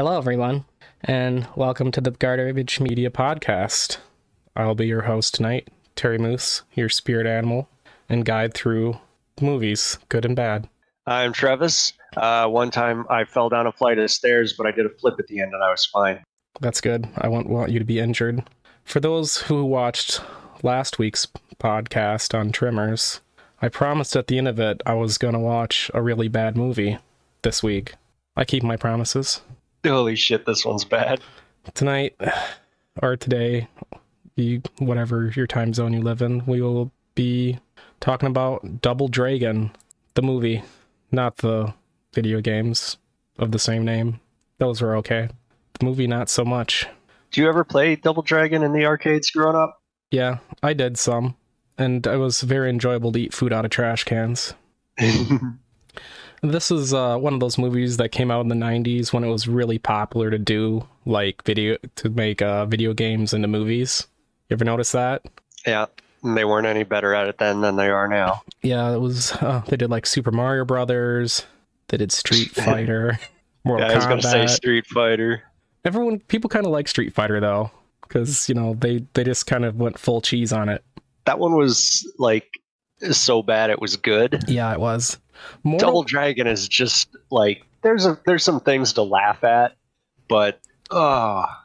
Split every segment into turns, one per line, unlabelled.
Hello, everyone, and welcome to the Garbage Media Podcast. I'll be your host tonight, Terry Moose, your spirit animal, and guide through movies, good and bad.
I'm Travis. One time I fell down a flight of stairs, but I did a flip at the end and I was fine.
That's good. I won't want you to be injured. For those who watched last week's podcast on Trimmers, I promised at the end of it I was going to watch a really bad movie this week. I keep my promises.
Holy shit, this one's bad.
Tonight, or today, whatever your time zone you live in, we will be talking about Double Dragon, the movie, not the video games of the same name. Those were okay. The movie, not so much.
Do you ever play Double Dragon in the arcades growing up?
Yeah, I did some, and it was very enjoyable to eat food out of trash cans. This is one of those movies that came out in the 90s when it was really popular to do make video games into movies. You ever notice that?
Yeah, they weren't any better at it then than they are now.
Yeah, it was. They did like Super Mario Brothers. They did Street Fighter. Mortal Kombat.
I was going to say Street Fighter.
People kind of like Street Fighter though, because they just kind of went full cheese on it.
That one was like so bad it was good.
Yeah, it was.
Double Dragon is just like there's some things to laugh at, but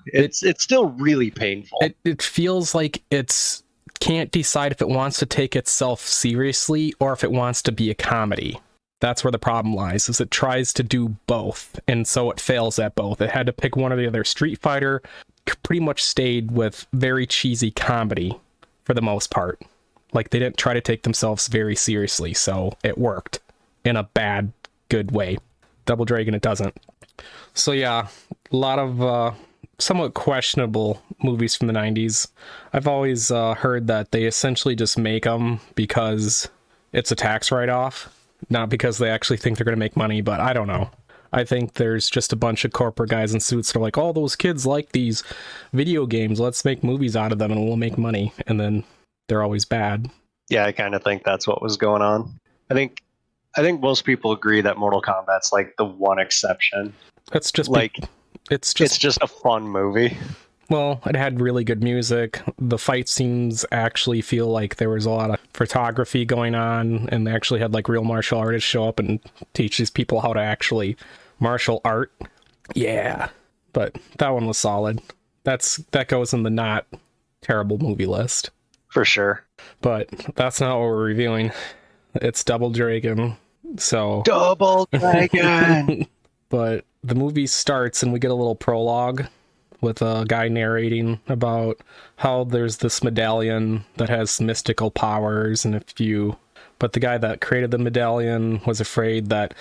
it's still really painful.
It feels like it's can't decide if it wants to take itself seriously or if it wants to be a comedy. That's where the problem lies, is it tries to do both, and so it fails at both. It had to pick one or the other. Street Fighter pretty much stayed with very cheesy comedy for the most part. Like, they didn't try to take themselves very seriously, so it worked in a bad, good way. Double Dragon, it doesn't. So yeah, a lot of somewhat questionable movies from the 90s. I've always heard that they essentially just make them because it's a tax write-off, not because they actually think they're going to make money, but I don't know. I think there's just a bunch of corporate guys in suits that are like, oh, those kids like these video games, let's make movies out of them and we'll make money. And then they're always bad.
Yeah, I kind of think that's what was going on. I think most people agree that Mortal Kombat's like the one exception.
It's just
it's just a fun movie.
Well, it had really good music. The fight scenes actually feel like there was a lot of photography going on, and they actually had like real martial artists show up and teach these people how to actually martial art. Yeah, but that one was solid. That goes in the not terrible movie list.
For sure.
But that's not what we're reviewing. It's Double Dragon. So
Double Dragon.
But the movie starts and we get a little prologue with a guy narrating about how there's this medallion that has mystical powers, but the guy that created the medallion was afraid that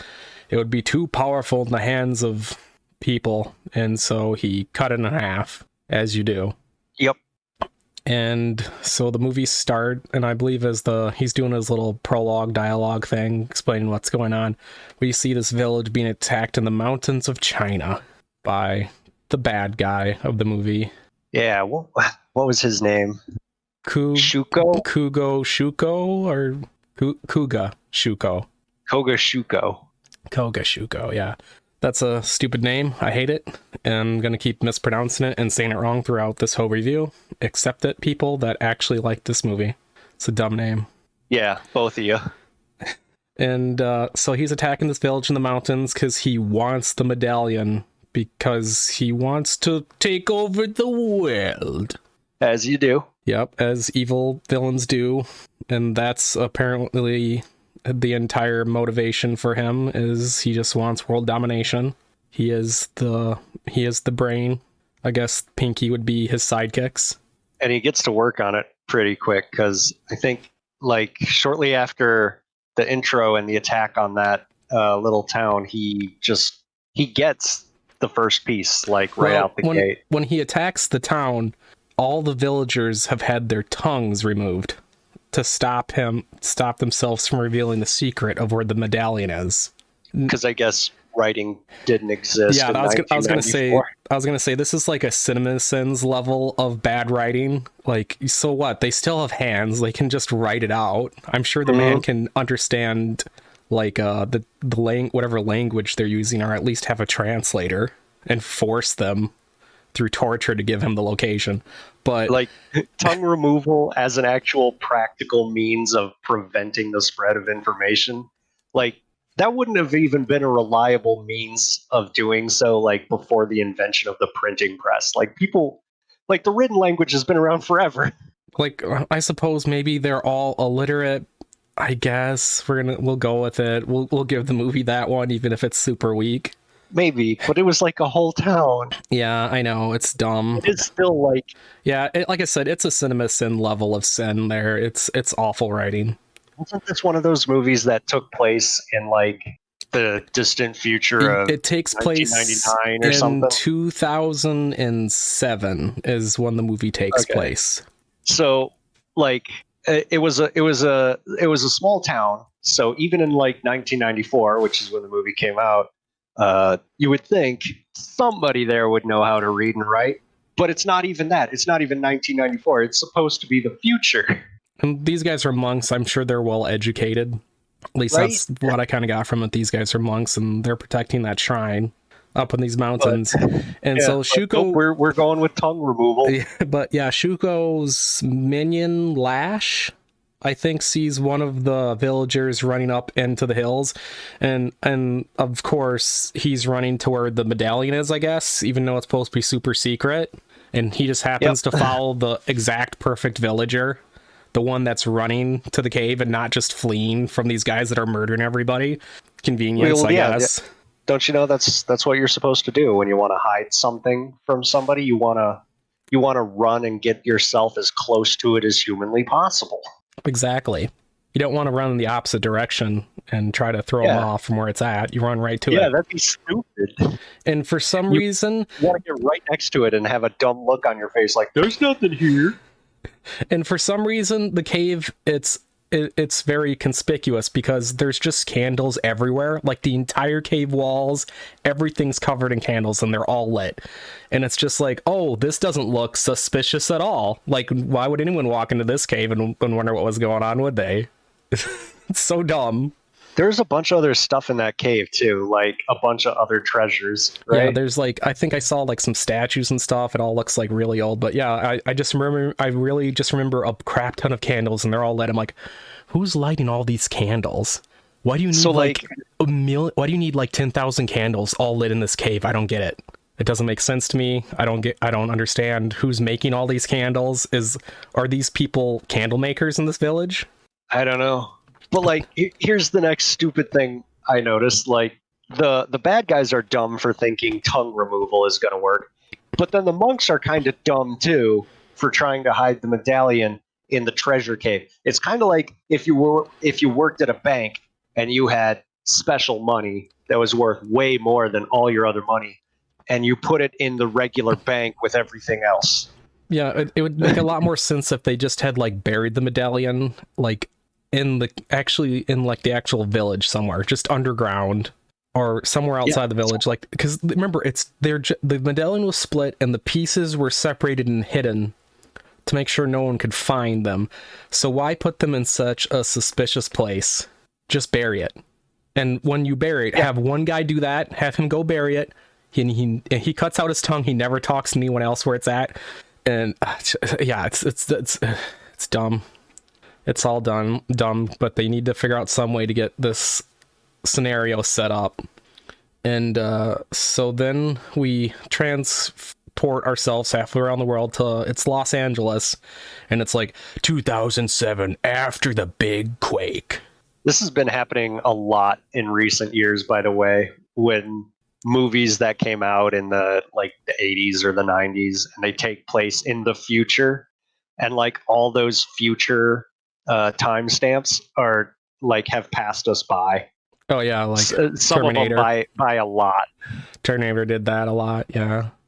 it would be too powerful in the hands of people, and so he cut it in half, as you do.
Yep.
And so the movies start, and I believe as he's doing his little prologue dialogue thing, explaining what's going on, we see this village being attacked in the mountains of China by the bad guy of the movie.
Yeah, what was his name?
Shuko? Kugo Shuko or Kuga Shuko?
Koga Shuko.
Koga Shuko, yeah. That's a stupid name. I hate it. And I'm going to keep mispronouncing it and saying it wrong throughout this whole review. Accept it, people that actually like this movie. It's a dumb name.
Yeah, both of you.
And so he's attacking this village in the mountains because he wants the medallion, because he wants to take over the world.
As you do.
Yep, as evil villains do. And that's apparently the entire motivation for him, is he just wants world domination. He is the brain. I guess Pinky would be his sidekicks.
And he gets to work on it pretty quick, because I think like shortly after the intro and the attack on that little town, he gets the first piece like out the gate.
When he attacks the town, all the villagers have had their tongues removed to stop themselves from revealing the secret of where the medallion is.
Because I guess writing didn't exist.
Yeah, I was gonna say this is like a CinemaSins level of bad writing. Like, so what? They still have hands. They can just write it out. I'm sure the man can understand like whatever language they're using, or at least have a translator. and force them through torture to give him the location. But
like tongue removal as an actual practical means of preventing the spread of information, like that wouldn't have even been a reliable means of doing so, like before the invention of the printing press. Like people, like the written language has been around forever.
like, I suppose maybe they're all illiterate. I guess we'll go with it. We'll give the movie that one, even if it's super weak.
Maybe, but it was like a whole town.
Yeah, I know, it's dumb.
It is still like,
Yeah, like I said, it's a cinema sin level of sin there. It's awful writing.
wasn't this one of those movies that took place in like the distant future of
It takes place
1999 or
in
something?
2007 is when the movie takes place.
So like it was a small town. So even in like 1994, which is when the movie came out, you would think somebody there would know how to read and write. But it's not even that. It's not even 1994. It's supposed to be the future.
And these guys are monks. I'm sure they're well educated. At least
Right?
that's what I kind of got from it. These guys are monks, and they're protecting that shrine up in these mountains. And
Yeah,
so
but
Shuko,
nope, we're going with tongue removal.
but yeah, Shuko's minion Lash, I think, sees one of the villagers running up into the hills, and of course he's running to where the medallion is, I guess, even though it's supposed to be super secret. And he just happens to follow the exact perfect villager, the one that's running to the cave and not just fleeing from these guys that are murdering everybody. Convenience,
Well,
I guess.
yeah. Don't you know that's what you're supposed to do when you want to hide something from somebody? You want to run and get yourself as close to it as humanly possible.
Exactly. You don't want to run in the opposite direction and try to throw them off from where it's at. You run right to it.
Yeah, that'd be stupid.
And for some reason,
You want to get right next to it and have a dumb look on your face, like there's nothing here.
the cave, it's very conspicuous because there's just candles everywhere. Like the entire cave walls, everything's covered in candles and they're all lit. And it's just like, oh, this doesn't look suspicious at all. Like, why would anyone walk into this cave and wonder what was going on, would they? It's so dumb.
There's a bunch of other stuff in that cave too, like a bunch of other treasures, right?
Yeah, there's like, I think I saw like some statues and stuff. It all looks like really old, but yeah, I really just remember a crap ton of candles and they're all lit. I'm like, who's lighting all these candles? Why do you need like a million? Why do you need like 10,000 candles all lit in this cave? I don't get it. It doesn't make sense to me. I don't understand who's making all these candles. Are these people candle makers in this village?
I don't know. But like, here's the next stupid thing I noticed. Like, the bad guys are dumb for thinking tongue removal is going to work, but then the monks are kind of dumb too for trying to hide the medallion in the treasure cave. It's kind of like if you worked at a bank and you had special money that was worth way more than all your other money, and you put it in the regular bank with everything else.
Yeah, it would make a lot more sense if they just had like buried the medallion like in the actual village somewhere, just underground or somewhere outside the village. Like, because remember, the medallion was split and the pieces were separated and hidden to make sure no one could find them. So why put them in such a suspicious place? Just bury it. And when you bury it, have one guy do that, have him go bury it. He cuts out his tongue. He never talks to anyone else where it's at. And yeah, it's dumb. It's all dumb, but they need to figure out some way to get this scenario set up. And so then we transport ourselves halfway around the world to it's Los Angeles, and it's like 2007 after the big quake.
This has been happening a lot in recent years, by the way, when movies that came out in the 80s or the 90s and they take place in the future, and like all those future timestamps are like have passed us by.
Oh yeah, like
some
Terminator.
of them by a lot.
Terminator did that a lot.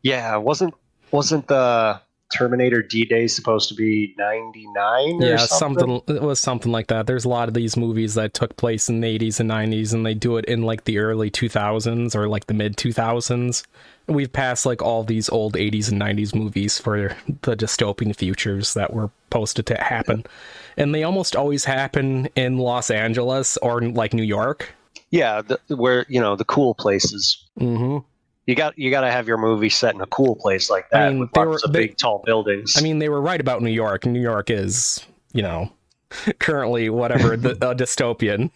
Yeah,
wasn't the Terminator D-Day supposed to be 99 or something?
It was something like that. There's a lot of these movies that took place in the 80s and 90s, and they do it in like the early 2000s or like the mid 2000s. We've passed like all these old 80s and 90s movies for the dystopian futures that were posted to happen. And they almost always happen in Los Angeles or in like New York.
Yeah, where, the cool places.
Mm-hmm.
You got to have your movie set in a cool place like
I
that
mean,
with lots of big tall buildings.
I mean, they were right about New York. New York is, currently whatever a dystopian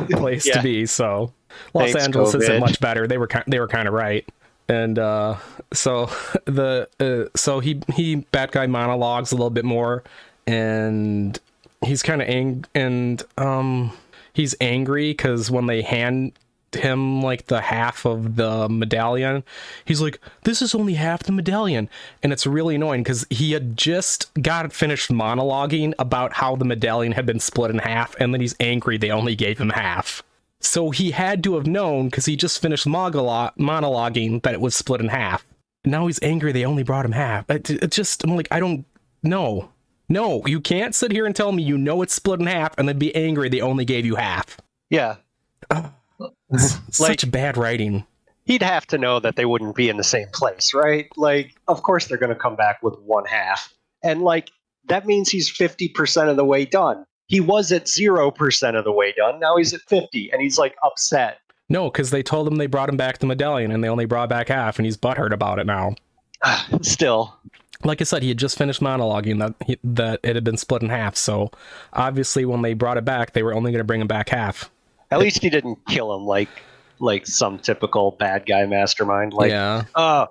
place to be. So Los
Thanks,
Angeles
COVID.
isn't much better. They were kind of right. And so he bad guy monologues a little bit more, and he's kind of he's angry because when they hand him like the half of the medallion, he's like, this is only half the medallion, and it's really annoying because he had just got finished monologuing about how the medallion had been split in half, and then he's angry they only gave him half. So he had to have known because he just finished monologuing that it was split in half. Now he's angry they only brought him half. I'm like, I don't know. No, you can't sit here and tell me it's split in half and then be angry they only gave you half.
Yeah.
Such bad writing.
He'd have to know that they wouldn't be in the same place, right? Like, of course they're going to come back with one half. And, like, that means he's 50% of the way done. He was at 0% of the way done. Now he's at 50, and he's, like, upset.
No, because they told him they brought him back the medallion, and they only brought back half, and he's butthurt about it now.
Still.
Like I said, he had just finished monologuing that it had been split in half, so obviously when they brought it back, they were only going to bring him back half.
At least he didn't kill him like some typical bad guy mastermind. Like, yeah.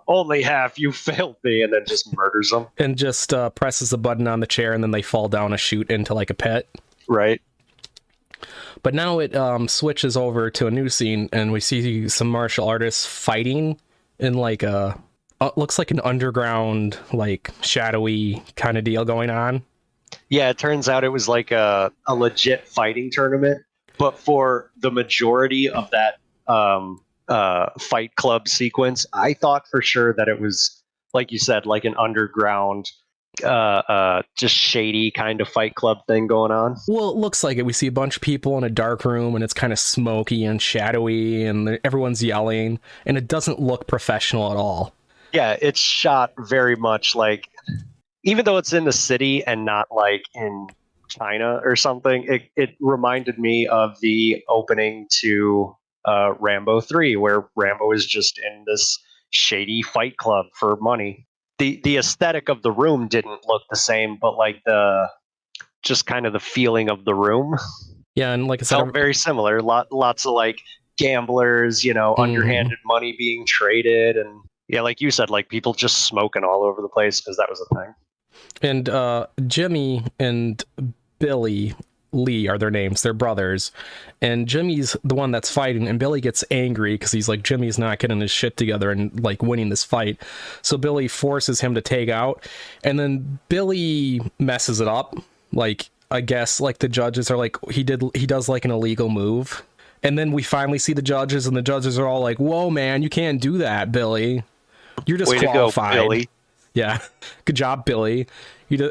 Only half, you failed me, and then just murders them.
And just presses a button on the chair, and then they fall down a chute into like a pit.
Right.
But now it switches over to a new scene, and we see some martial artists fighting in like looks like an underground, like shadowy kind of deal going on.
Yeah, it turns out it was like a legit fighting tournament, but for the majority of that Fight Club sequence, I thought for sure that it was, like you said, like an underground, just shady kind of Fight Club thing going on.
Well, it looks like it. We see a bunch of people in a dark room, and it's kind of smoky and shadowy, and everyone's yelling, and it doesn't look professional at all.
Yeah, it's shot very much like, even though it's in the city and not like in China or something, it reminded me of the opening to Rambo 3, where Rambo is just in this shady fight club for money. The aesthetic of the room didn't look the same, but like just kind of the feeling of the room,
yeah, and like I said,
felt very similar. Lots of like gamblers, underhanded money being traded, and yeah, like you said, like people just smoking all over the place because that was a thing.
And Jimmy and Billy Lee are their names. They're brothers. And Jimmy's the one that's fighting, and Billy gets angry because he's like, Jimmy's not getting his shit together and like winning this fight. So Billy forces him to take out, and then Billy messes it up. Like, I guess like the judges are like, he does like an illegal move. And then we finally see the judges, and the judges are all like, whoa, man, you can't do that, Billy. You're disqualified.
Way to go, Billy.
Yeah, good job, Billy.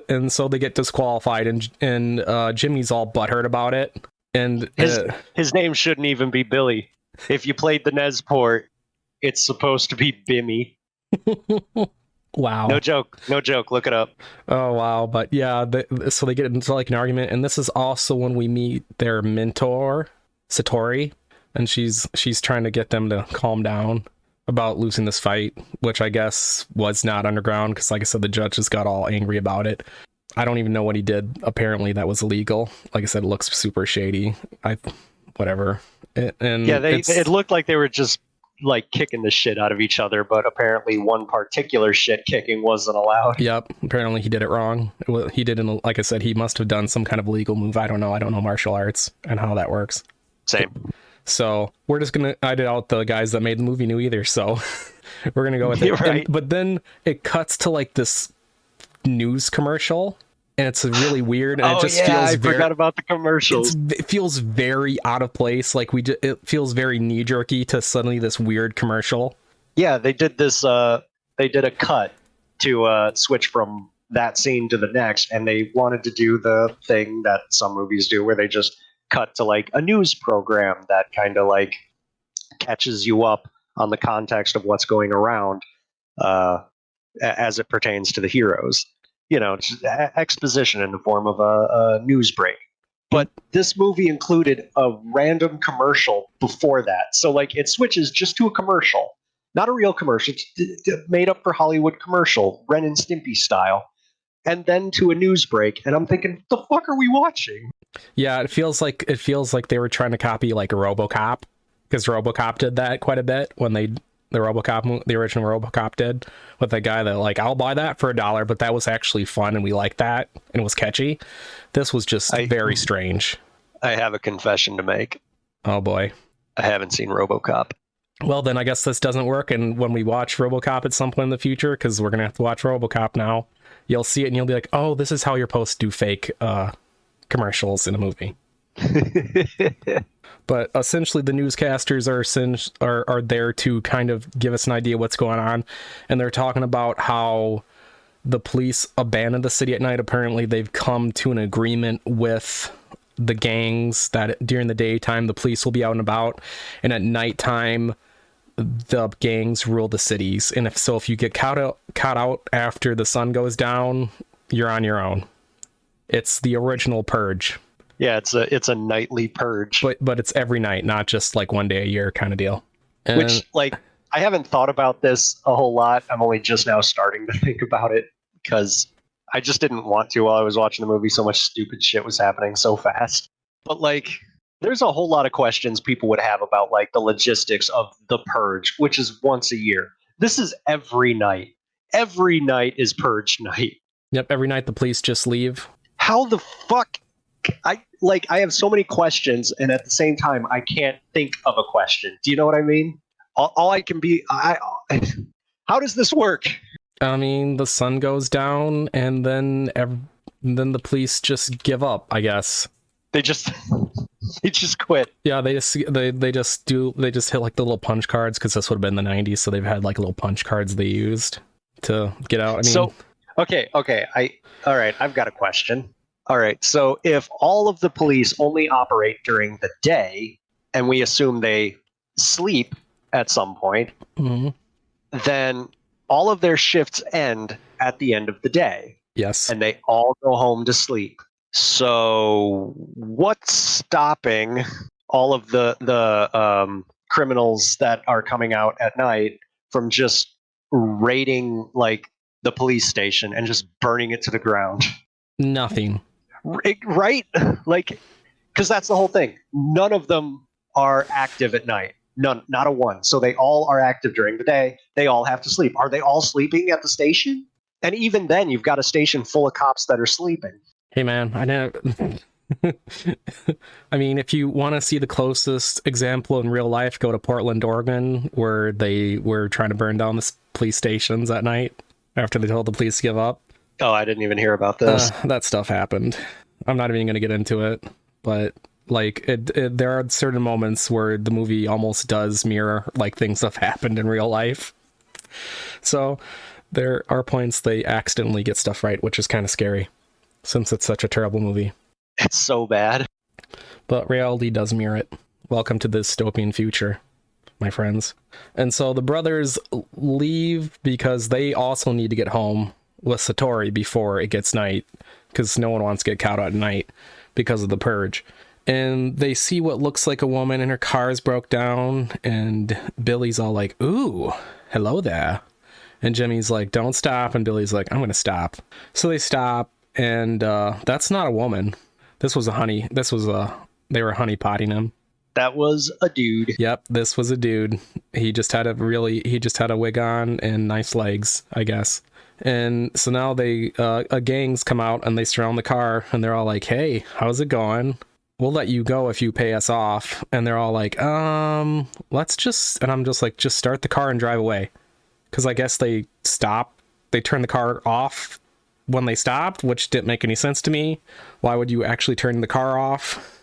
And so they get disqualified, and Jimmy's all butthurt about it. And
his name shouldn't even be Billy. If you played the NES port, it's supposed to be Bimmy.
Wow.
No joke. Look it up.
Oh, wow. But yeah, so they get into like an argument, and this is also when we meet their mentor, Satori, and she's trying to get them to calm down about losing this fight, which I guess was not underground because, like I said, the judges got all angry about it. I don't even know what he did. Apparently that was illegal. Like I said, it looks super shady. Whatever.
It looked like they were just like kicking the shit out of each other, but apparently one particular shit kicking wasn't allowed.
Yep. Apparently he did it wrong. He didn't, like I said, he must have done some kind of legal move. I don't know martial arts and how that works.
Same.
So we're just gonna, I doubt the guys that made the movie knew either, so we're gonna go with it.
Right.
But then it cuts to like this news commercial, and it's really weird, and it just feels
I forgot about the commercials.
It feels very out of place. Like it feels very knee jerky to suddenly this weird commercial.
Yeah, they did this. They did a cut to switch from that scene to the next, and they wanted to do the thing that some movies do, where they just cut to like a news program that kind of like catches you up on the context of what's going around as it pertains to the heroes. Just exposition in the form of a news break. But this movie included a random commercial before that. So like it switches just to a commercial. not a real commercial, made up for Hollywood commercial, Ren and Stimpy style, and then to a news break, and I'm thinking, what the fuck are we watching?
Yeah, it feels like they were trying to copy like a RoboCop, because RoboCop did that quite a bit when the original RoboCop did, with the guy that like, I'll buy that for $1, but that was actually fun and we liked that and it was catchy. This was just very strange.
I have a confession to make.
Oh boy.
I haven't seen RoboCop.
Well, then I guess this doesn't work, and when we watch RoboCop at some point in the future, because we're gonna have to watch RoboCop now, you'll see it and you'll be like, oh, this is how you're supposed to do fake commercials in a movie. But essentially the newscasters are there to kind of give us an idea what's going on, and they're talking about how the police abandoned the city at night. Apparently they've come to an agreement with the gangs that during the daytime the police will be out and about, and at nighttime the gangs rule the cities. And if you get caught out after the sun goes down, you're on your own. It's the original Purge.
Yeah, it's a nightly purge.
But it's every night, not just like one day a year kind of deal.
Which, like, I haven't thought about this a whole lot. I'm only just now starting to think about it because I just didn't want to while I was watching the movie. So much stupid shit was happening so fast. But like, there's a whole lot of questions people would have about like the logistics of the purge, which is once a year. This is every night. Every night is purge night.
Yep, every night the police just leave.
How the fuck? I have so many questions, and at the same time, I can't think of a question. Do you know what I mean? All I can be, how does this work?
I mean, the sun goes down, and then the police just give up, I guess.
They just quit.
Yeah, they just hit like the little punch cards, because this would have been the 90s, so they've had like little punch cards they used to get out. I mean,
so okay, all right, I've got a question. All right, so if all of the police only operate during the day, and we assume they sleep at some point,
mm-hmm.
then all of their shifts end at the end of the day.
Yes.
And they all go home to sleep. So what's stopping all of the criminals that are coming out at night from just raiding like the police station and just burning it to the ground?
Nothing.
Right? Like, because that's the whole thing. None of them are active at night. None, not a one. So they all are active during the day. They all have to sleep. Are they all sleeping at the station? And even then, you've got a station full of cops that are sleeping.
Hey, man, I know. I mean, if you want to see the closest example in real life, go to Portland, Oregon, where they were trying to burn down the police stations at night after they told the police to give up.
Oh, I didn't even hear about this.
That stuff happened. I'm not even going to get into it, but like there are certain moments where the movie almost does mirror like things that have happened in real life. So there are points they accidentally get stuff right, which is kind of scary since it's such a terrible movie.
It's so bad.
But reality does mirror it. Welcome to the dystopian future, my friends. And so the brothers leave because they also need to get home with Satori before it gets night, because no one wants to get caught out at night because of the purge. And they see what looks like a woman, and her car's broke down, and Billy's all like, ooh, hello there. And Jimmy's like, don't stop, and Billy's like, I'm gonna stop. So they stop, and that's not a woman. This was they were honeypotting him.
That was a dude.
Yep, this was a dude. He just had a wig on and nice legs, I guess. And so now a gangs come out and they surround the car, and they're all like, hey, how's it going? We'll let you go if you pay us off. And they're all like, let's just, and I'm just like, just start the car and drive away. Because I guess they turned the car off when they stopped, which didn't make any sense to me. Why would you actually turn the car off?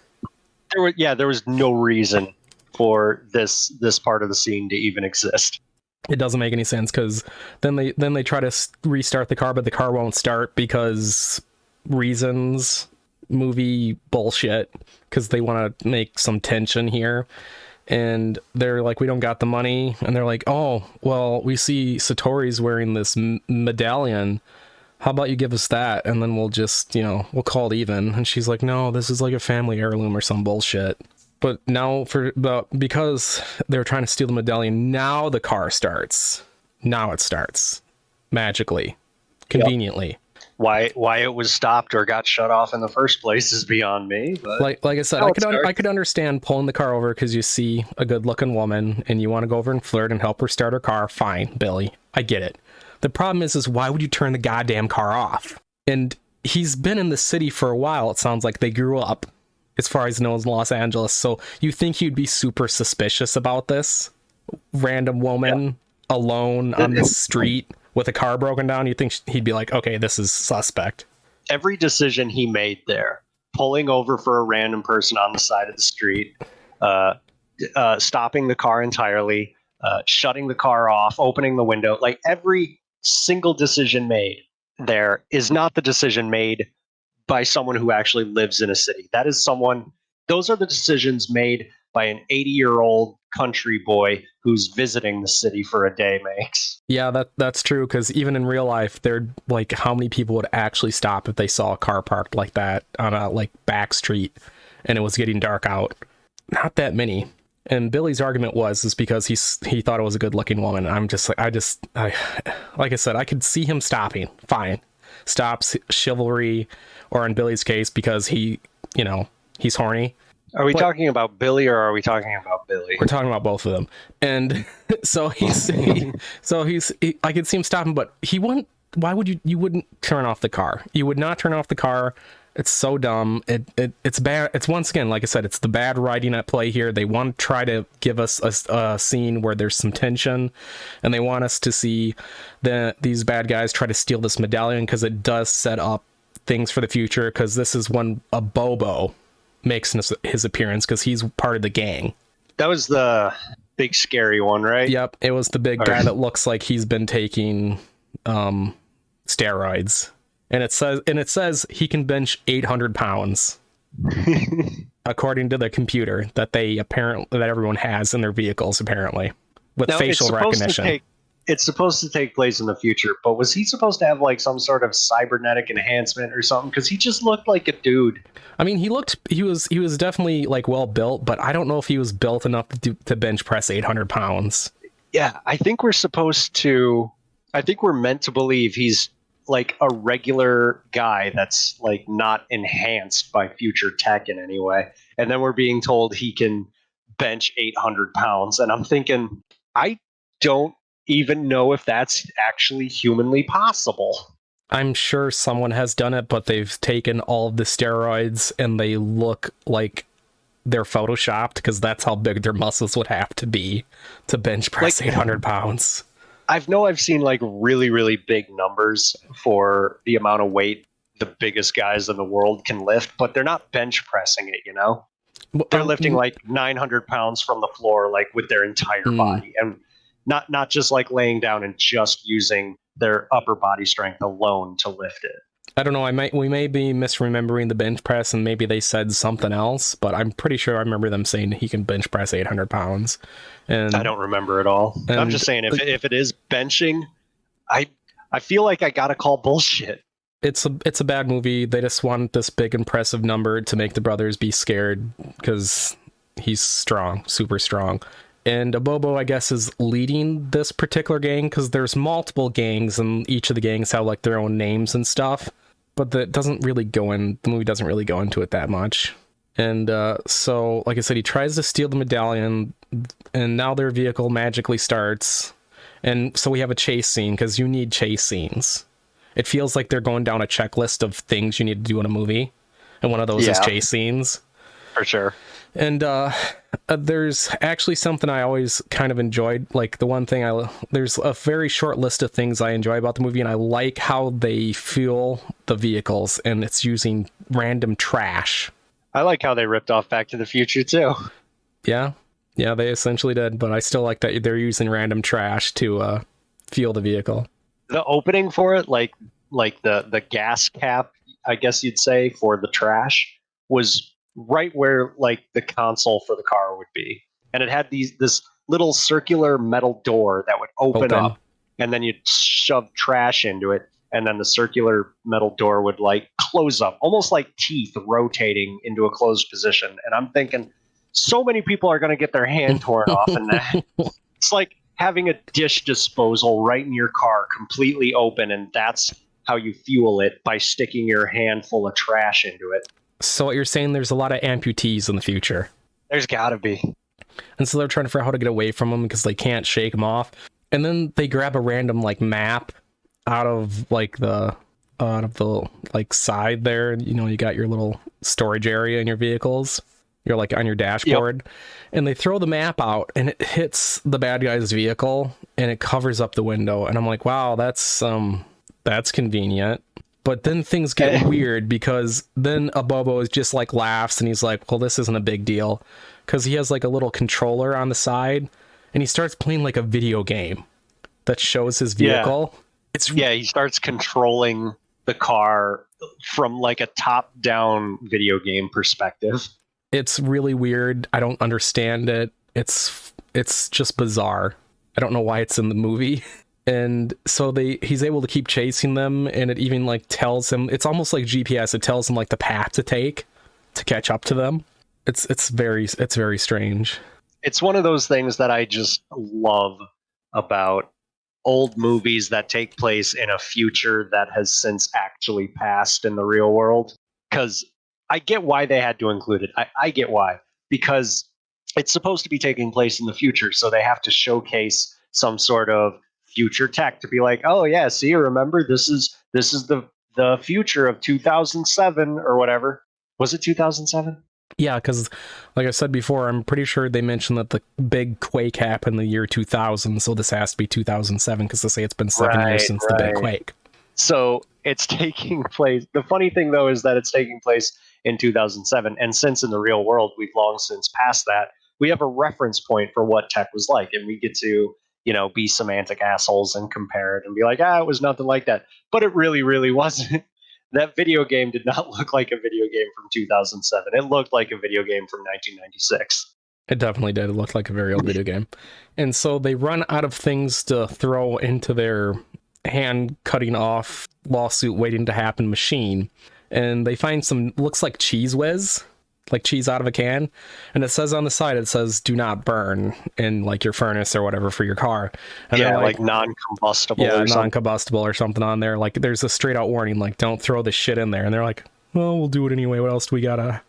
There was no reason for this part of the scene to even exist.
It doesn't make any sense, because then they try to restart the car, but the car won't start because reasons, movie bullshit, because they want to make some tension here. And they're like, we don't got the money. And they're like, oh, well, we see Satori's wearing this medallion. How about you give us that? And then we'll just, we'll call it even. And she's like, no, this is like a family heirloom or some bullshit. But now because they were trying to steal the medallion, now the car starts. Now it starts magically, conveniently.
Why it was stopped or got shut off in the first place is beyond me. But
Like I said, I could understand pulling the car over because you see a good looking woman and you want to go over and flirt and help her start her car. Fine, Billy, I get it. The problem is why would you turn the goddamn car off? And he's been in the city for a while. It sounds like they grew up, as far as he knows, in Los Angeles. So you think he'd be super suspicious about this random woman alone on the street with a car broken down? You think he'd be like, okay, this is suspect.
Every decision he made there, pulling over for a random person on the side of the street, stopping the car entirely, shutting the car off, opening the window, like every single decision made there is not the decision made by someone who actually lives in a city. Those are the decisions made by an 80-year-old country boy who's visiting the city for a day makes.
Yeah, that's true, because even in real life, they're like, how many people would actually stop if they saw a car parked like that on a like back street and it was getting dark out? Not that many. And Billy's argument is because he thought it was a good looking woman. I'm just like, like I said, I could see him stopping. Fine. Stops chivalry, or in Billy's case, because he's horny.
Are we talking about Billy or are we talking about Billy?
We're talking about both of them. And so I could see him stopping, but he wouldn't. Why would you wouldn't turn off the car? You would not turn off the car. It's so dumb. It's bad. It's, once again, like I said, it's the bad writing at play here. They want to try to give us a scene where there's some tension, and they want us to see these bad guys try to steal this medallion, because it does set up things for the future, because this is when a Bobo makes his appearance, because he's part of the gang.
That was the big scary one, right?
Yep, it was the big guy that looks like he's been taking steroids. And it says he can bench 800 pounds, according to the computer that everyone has in their vehicles, apparently, with facial recognition.
It's supposed to take place in the future, but was he supposed to have like some sort of cybernetic enhancement or something? Because he just looked like a dude.
I mean, he was definitely like well built, but I don't know if he was built enough to bench press 800 pounds.
Yeah, I think we're meant to believe he's like a regular guy that's like not enhanced by future tech in any way. And then we're being told he can bench 800 pounds. And I'm thinking, I don't even know if that's actually humanly possible.
I'm sure someone has done it, but they've taken all of the steroids and they look like they're photoshopped, because that's how big their muscles would have to be to bench press 800 pounds.
I've seen like really, really big numbers for the amount of weight the biggest guys in the world can lift, but they're not bench pressing it, They're lifting like 900 pounds from the floor, like with their entire body, and not just like laying down and just using their upper body strength alone to lift it.
I don't know. We may be misremembering the bench press, and maybe they said something else, but I'm pretty sure I remember them saying he can bench press 800 pounds. And
I don't remember at all. I'm just saying, if it is benching, I feel like I gotta call bullshit.
It's a bad movie. They just want this big impressive number to make the brothers be scared, because he's strong, super strong. And Abobo, I guess, is leading this particular gang, because there's multiple gangs, and each of the gangs have like their own names and stuff. But the movie doesn't really go into it that much. And so, like I said, he tries to steal the medallion, and now their vehicle magically starts. And so we have a chase scene, because you need chase scenes. It feels like they're going down a checklist of things you need to do in a movie, and one of those is chase scenes.
For sure.
And there's actually something I always kind of enjoyed. Like, the one thing there's a very short list of things I enjoy about the movie, and I like how they fuel the vehicles, and it's using random trash.
I like how they ripped off Back to the Future too.
Yeah, they essentially did, but I still like that they're using random trash to fuel the vehicle.
The opening for it, like the gas cap, I guess you'd say, for the trash, was right where like the console for the car would be, and it had this little circular metal door that would open up, and then you'd shove trash into it, and then the circular metal door would like close up, almost like teeth rotating into a closed position. And I'm thinking, so many people are going to get their hand torn off in that. It's like having a dish disposal right in your car, completely open, and that's how you fuel it, by sticking your hand full of trash into it.
So what you're saying, there's a lot of amputees in the future.
There's got to be.
And so they're trying to figure out how to get away from them because they can't shake them off. And then they grab a random like map out of the like side there. You know, you got your little storage area in your vehicles. You're like on your dashboard. Yep. And they throw the map out and it hits the bad guy's vehicle and it covers up the window. And I'm like, wow, that's convenient. But then things get weird because then Abobo is just like laughs and he's like, well, this isn't a big deal. Because he has like a little controller on the side and he starts playing like a video game that shows his vehicle.
Yeah, he starts controlling the car from like a top-down video game perspective.
It's really weird. I don't understand it. It's just bizarre. I don't know why it's in the movie. And so he's able to keep chasing them, and it even like tells him, it's almost like GPS. It tells him like the path to take to catch up to them. It's very strange.
It's one of those things that I just love about old movies that take place in a future that has since actually passed in the real world. Because I get why they had to include it. I get why. Because it's supposed to be taking place in the future, so they have to showcase some sort of future tech to be like, oh yeah, see, remember, this is the future of 2007 or whatever. Was it 2007?
Yeah, because like I said before, I'm pretty sure they mentioned that the big quake happened in the year 2000, so this has to be 2007 because they say it's been 7 years since the big quake.
So it's taking place. The funny thing, though, is that it's taking place in 2007, and since in the real world we've long since passed that, we have a reference point for what tech was like, and we get to, you know, be semantic assholes and compare it and be like, it was nothing like that. But it really, really wasn't. That video game did not look like a video game from 2007. It looked like a video game from 1996.
It definitely did. It looked like a very old video game. And so they run out of things to throw into their hand cutting off lawsuit waiting to happen machine. And they find some, looks like Cheese Whiz, like cheese out of a can. And it says on the side, it says, do not burn in like your furnace or whatever for your car. And
yeah, like non-combustible.
Yeah, non-combustible or something on there. Like there's a straight out warning, like don't throw this shit in there. And they're like, well, we'll do it anyway. What else do we gotta?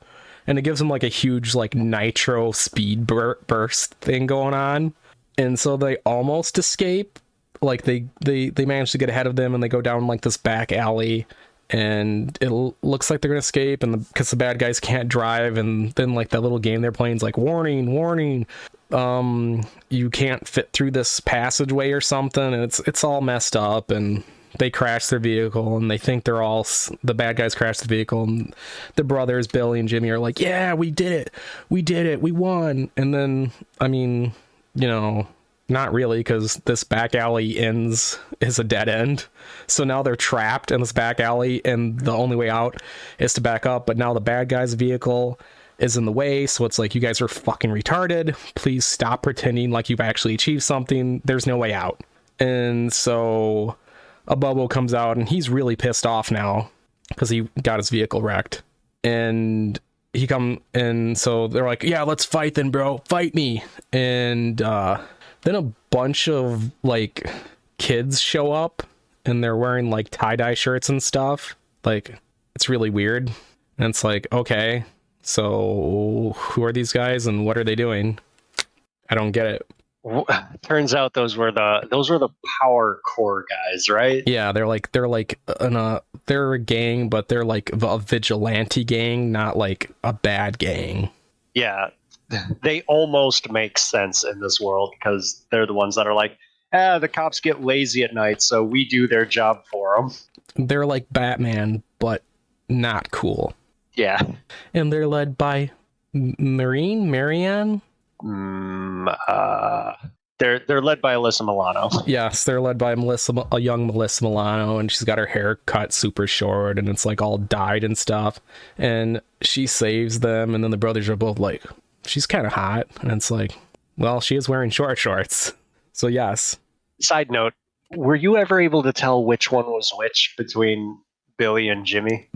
And it gives them like a huge like nitro speed burst thing going on. And so they almost escape. Like they manage to get ahead of them and they go down like this back alley. And it looks like they're gonna escape, and because the bad guys can't drive, and then like that little game they're playing is like warning, you can't fit through this passageway or something, and it's all messed up, and they crash their vehicle, and they think the bad guys crash the vehicle, and the brothers Billy and Jimmy are like, yeah, we did it, we won, and then I mean, you know. Not really, because this back alley is a dead end. So now they're trapped in this back alley, and the only way out is to back up. But now the bad guy's vehicle is in the way, so it's like, you guys are fucking retarded. Please stop pretending like you've actually achieved something. There's no way out. And so a Bobo comes out, and he's really pissed off now because he got his vehicle wrecked. And so they're like, yeah, let's fight then, bro. Fight me. And then a bunch of like kids show up and they're wearing like tie-dye shirts and stuff. Like, it's really weird. And it's like, okay, so who are these guys and what are they doing? I don't get it.
Turns out those were the power core guys, right?
Yeah, they're a gang, but they're like a vigilante gang, not like a bad gang.
Yeah. They almost make sense in this world because they're the ones that are like, the cops get lazy at night, so we do their job for them.
They're like Batman, but not cool.
Yeah.
And they're led by Marianne?
They're led by Alyssa Milano.
Yes, they're led by a young Melissa Milano, and she's got her hair cut super short, and it's like all dyed and stuff. And she saves them, and then the brothers are both like, she's kind of hot, and it's like, well, she is wearing short shorts, so yes.
Side note, were you ever able to tell which one was which between Billy and Jimmy?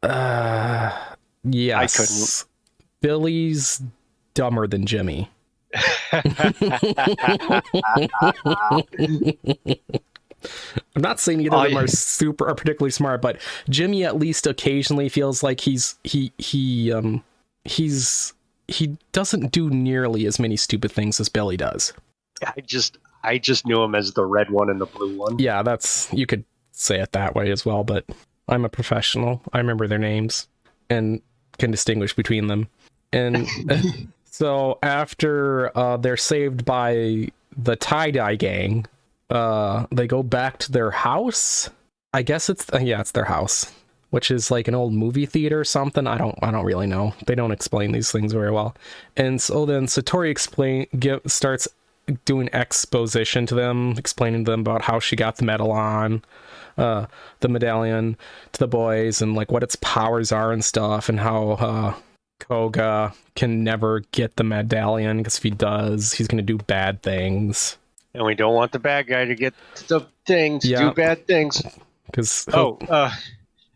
Yes.
I couldn't.
Billy's dumber than Jimmy. I'm not saying either of them are super or particularly smart, but Jimmy at least occasionally feels like he doesn't do nearly as many stupid things as Billy does.
I just knew him as the red one and the blue one.
Yeah, you could say it that way as well, but I'm a professional. I remember their names and can distinguish between them. And so after they're saved by the tie-dye gang, they go back to their house. I guess it's their house, which is like an old movie theater or something. I don't really know. They don't explain these things very well. And so then Satori starts doing exposition to them, explaining to them about how she got the medallion to the boys, and like what its powers are and stuff, and how Koga can never get the medallion because if he does, he's going to do bad things.
And we don't want the bad guy to get the thing to do bad things.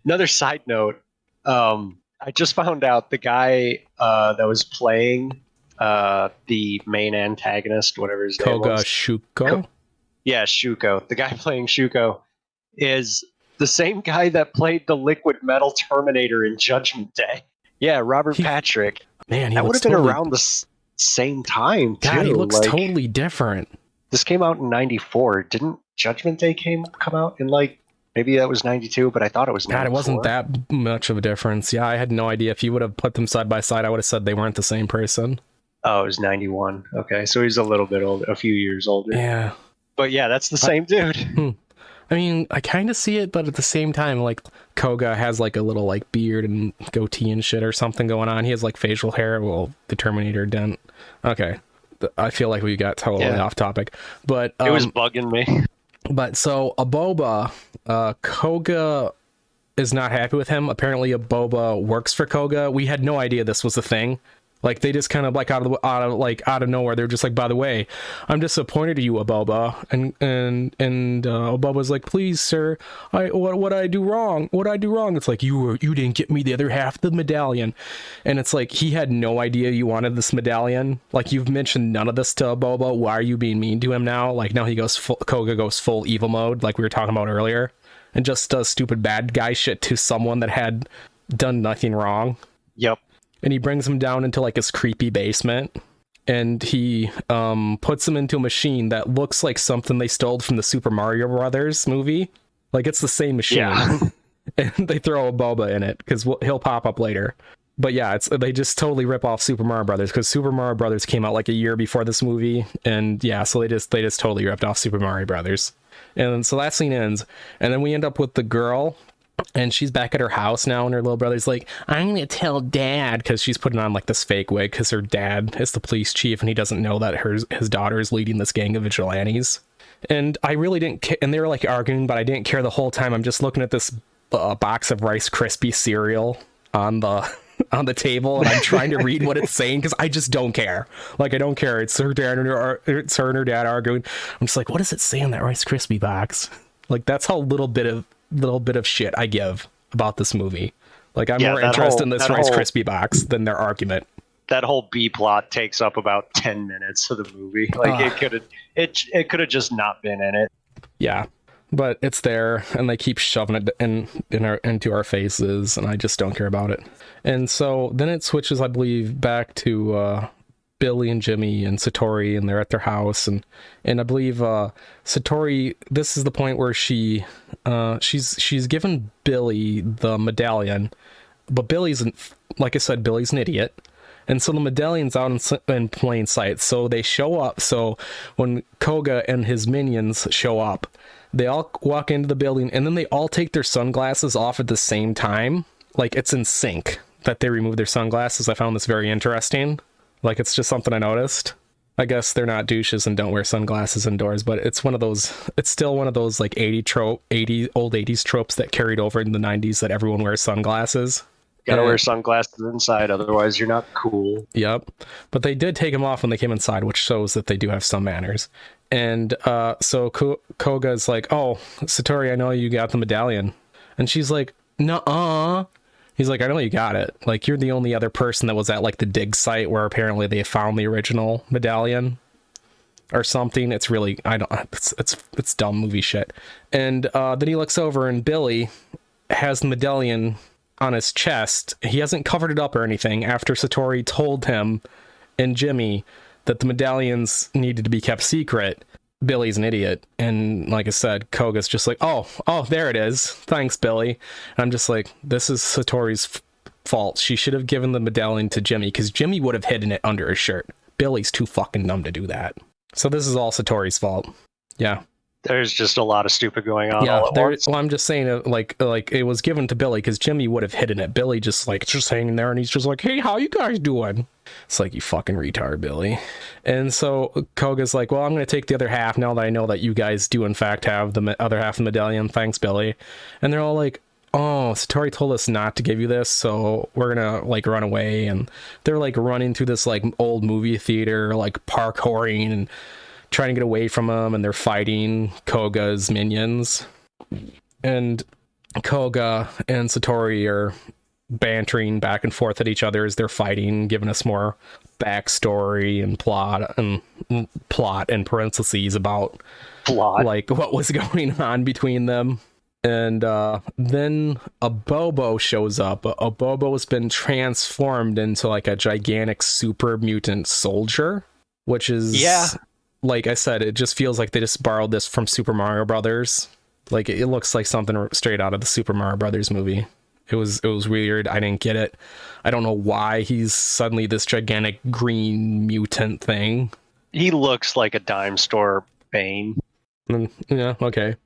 Another side note. I just found out the guy that was playing the main antagonist, whatever his name was.
Shuko?
Yeah, Shuko. The guy playing Shuko is the same guy that played the liquid metal Terminator in Judgment Day. Yeah, Robert Patrick.
Man,
that would have been around the same time, too.
God, he looks totally different.
This came out in 94. Didn't Judgment Day come out in maybe that was 92, but I thought it was 94.
God, it wasn't that much of a difference. Yeah, I had no idea. If you would have put them side by side, I would have said they weren't the same person.
Oh, it was 91. Okay, so he's a little bit older, a few years older.
Yeah.
But yeah, that's the same dude.
I mean, I kind of see it, but at the same time, like, Koga has like a little like beard and goatee and shit or something going on. He has like facial hair. Well, the Terminator didn't. Okay. I feel like we got totally off topic, but
it was bugging me.
But so Aboba, Koga is not happy with him. Apparently Aboba works for Koga. We had no idea this was a thing. Like, they just kind of like out of nowhere, they're just like, by the way, I'm disappointed in you, Aboba. And Aboba's like, please, sir, what I do wrong? What I do wrong? It's like, you didn't get me the other half of the medallion. And it's like, he had no idea you wanted this medallion. Like, you've mentioned none of this to Aboba. Why are you being mean to him now? Like, now Koga goes full evil mode, like we were talking about earlier, and just does stupid bad guy shit to someone that had done nothing wrong.
Yep.
And he brings him down into like his creepy basement, and he puts him into a machine that looks like something they stole from the Super Mario Brothers movie. Like, it's the same machine. Yeah. And they throw a Boba in it because he'll pop up later. But yeah, they just totally rip off Super Mario Brothers because Super Mario Brothers came out like a year before this movie, and yeah, so they just totally ripped off Super Mario Brothers. And so that scene ends, and then we end up with the girl. And she's back at her house now, and her little brother's like, I'm gonna tell Dad, because she's putting on like this fake wig because her dad is the police chief and he doesn't know that his daughter is leading this gang of vigilantes. And I really didn't care, and they were like arguing, but I didn't care the whole time. I'm just looking at this box of Rice Krispie cereal on the table, and I'm trying to read what it's saying because I just don't care. Like, I don't care. It's her and her dad arguing. I'm just like, what does it say on that Rice Krispie box? Like, that's how little bit of shit I give about this movie. Like, I'm more interested in this Rice Krispie box than their argument.
That whole B plot takes up about 10 minutes of the movie. Like, it could have just not been in it.
Yeah, but it's there, and they keep shoving it into our faces, and I just don't care about it. And so then it switches, I believe, back to Billy and Jimmy and Satori, and they're at their house, and I believe Satori, this is the point where she's given Billy the medallion, but like I said, Billy's an idiot, and so the medallion's out in plain sight. So they show up. So when Koga and his minions show up, they all walk into the building, and then they all take their sunglasses off at the same time. Like, it's in sync that they remove their sunglasses. I found this very interesting. Like, it's just something I noticed. I guess they're not douches and don't wear sunglasses indoors, but it's still one of those like old 80s tropes that carried over in the 90s, that everyone wears sunglasses.
Gotta wear sunglasses inside, otherwise you're not cool.
Yep. But they did take them off when they came inside, which shows that they do have some manners. And so Koga's like, oh, Satori, I know you got the medallion. And she's like, nuh-uh. He's like, I know you got it. Like, you're the only other person that was at like the dig site where apparently they found the original medallion or something. It's really, I don't, it's dumb movie shit. And then he looks over and Billy has the medallion on his chest. He hasn't covered it up or anything after Satori told him and Jimmy that the medallions needed to be kept secret. Billy's an idiot. And like I said, Koga's just like, oh, there it is. Thanks, Billy. And I'm just like, this is Satori's fault. She should have given the medallion to Jimmy because Jimmy would have hidden it under his shirt. Billy's too fucking dumb to do that. So this is all Satori's fault. Yeah.
There's just a lot of stupid going on.
Yeah,
all at once.
well, I'm just saying, like it was given to Billy because Jimmy would have hidden it. Billy just hanging there, and he's just like, "Hey, how you guys doing?" It's like, you fucking retard, Billy. And so Koga's like, "Well, I'm going to take the other half now that I know that you guys do in fact have the other half of the medallion. Thanks, Billy." And they're all like, "Oh, Satori told us not to give you this, so we're gonna like run away." And they're like running through this like old movie theater, like parkouring and trying to get away from him, and they're fighting Koga's minions. And Koga and Satori are bantering back and forth at each other as they're fighting, giving us more backstory and plot and parentheses about like what was going on between them. And then a Bobo shows up. A Bobo has been transformed into like a gigantic super mutant soldier, which is, like I said, it just feels like they just borrowed this from Super Mario Brothers. Like it looks like something straight out of the Super Mario Brothers movie. It was weird. I didn't get it. I don't know why he's suddenly this gigantic green mutant thing.
He looks like a dime store Bane.
Yeah, okay.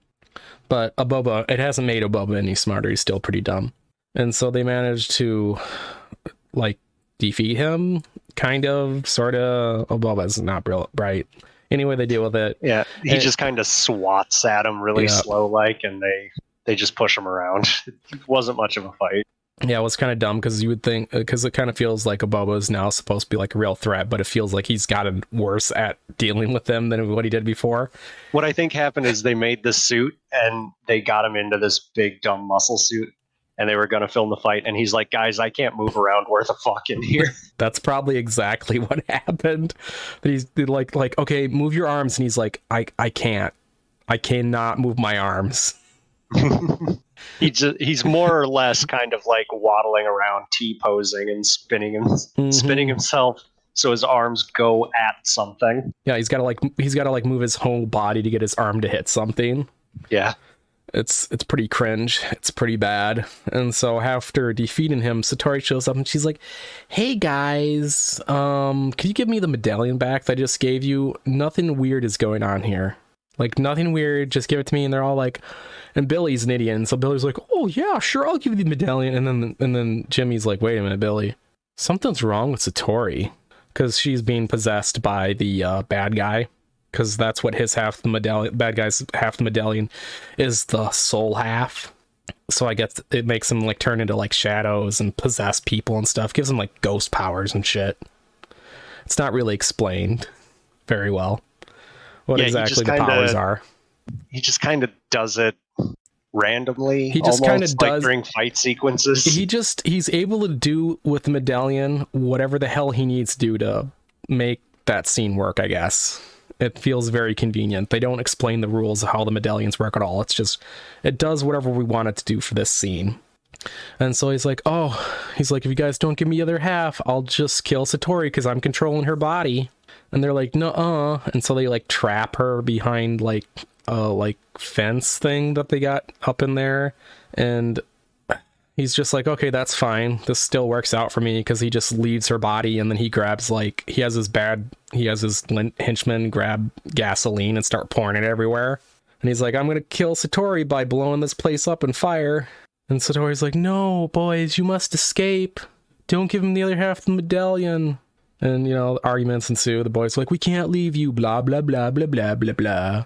But Aboba, it hasn't made Aboba any smarter. He's still pretty dumb. And so they managed to like defeat him, kind of, sort of. Aboba's not bright. Anyway, they deal with it.
Yeah, he just kind of swats at him really slow like, and they just push him around. It wasn't much of a fight.
Yeah, it was kind of dumb because you would think, because it kind of feels like Aboba is now supposed to be like a real threat, but it feels like he's gotten worse at dealing with them than what he did before.
What I think happened is they made this suit and they got him into this big dumb muscle suit, and they were going to film the fight, and he's like, "Guys, I can't move around worth a fuck in here."
That's probably exactly what happened. He's like, okay, move your arms, and he's like, I can't. I cannot move my arms.
He's more or less kind of like waddling around, T-posing and spinning himself so his arms go at something.
Yeah, he's got to like move his whole body to get his arm to hit something.
Yeah.
It's pretty cringe. It's pretty bad. And so after defeating him, Satori shows up and she's like, "Hey guys, can you give me the medallion back that I just gave you? Nothing weird is going on here. Like nothing weird, just give it to me." And they're all like, and Billy's an idiot, and so Billy's like, "Oh yeah, sure, I'll give you the medallion." And then Jimmy's like, "Wait a minute, Billy, something's wrong with Satori, because she's being possessed by the bad guy, because that's what his half the medallion, bad guy's half the medallion, is the soul half. So I guess it makes him like turn into like shadows and possess people and stuff, gives him like ghost powers and shit. It's not really explained very well what exactly the powers are.
He just kind of does it randomly.
He just kind of
like
does
during fight sequences.
He's able to do with the medallion whatever the hell he needs to do to make that scene work, I guess. It feels very convenient. They don't explain the rules of how the medallions work at all. It's just, it does whatever we want it to do for this scene. And so he's like, if you guys don't give me the other half, I'll just kill Satori because I'm controlling her body. And they're like, nuh-uh. And so they like trap her behind like fence thing that they got up in there. And he's just like, okay, that's fine. This still works out for me, because he just leaves her body, and then he grabs he has his henchmen grab gasoline and start pouring it everywhere. And he's like, I'm gonna kill Satori by blowing this place up in fire. And Satori's like, no, boys, you must escape. Don't give him the other half of the medallion. And, arguments ensue. The boys are like, we can't leave you, blah, blah, blah, blah, blah, blah, blah.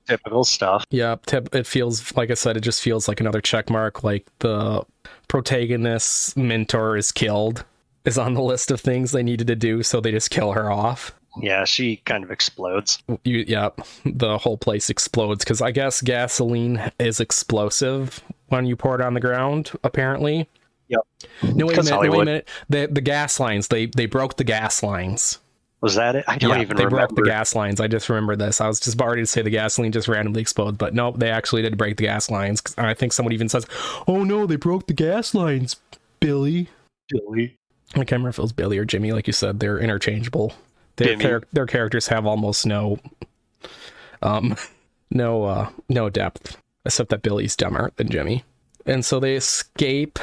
Typical stuff.
Yeah, it feels, like I said, it just feels like another check mark. Like the protagonist's mentor is killed, is on the list of things they needed to do, so they just kill her off.
Yeah, she kind of explodes.
The whole place explodes, because I guess gasoline is explosive when you pour it on the ground, apparently.
Yep.
No, wait a
Because
minute. No, wait a
Hollywood.
minute. The gas lines. They broke the gas lines.
Was that it? I don't
Yeah,
even
they
remember.
broke the gas lines. I just remember this. I was just about ready to say the gasoline just randomly exploded, but no, they actually did break the gas lines. I think someone even says, "Oh no, they broke the gas lines, Billy."
Billy.
I can't remember if it was Billy or Jimmy. Like you said, they're interchangeable.
Jimmy.
Their characters have almost no no depth, except that Billy's dumber than Jimmy. And so they escape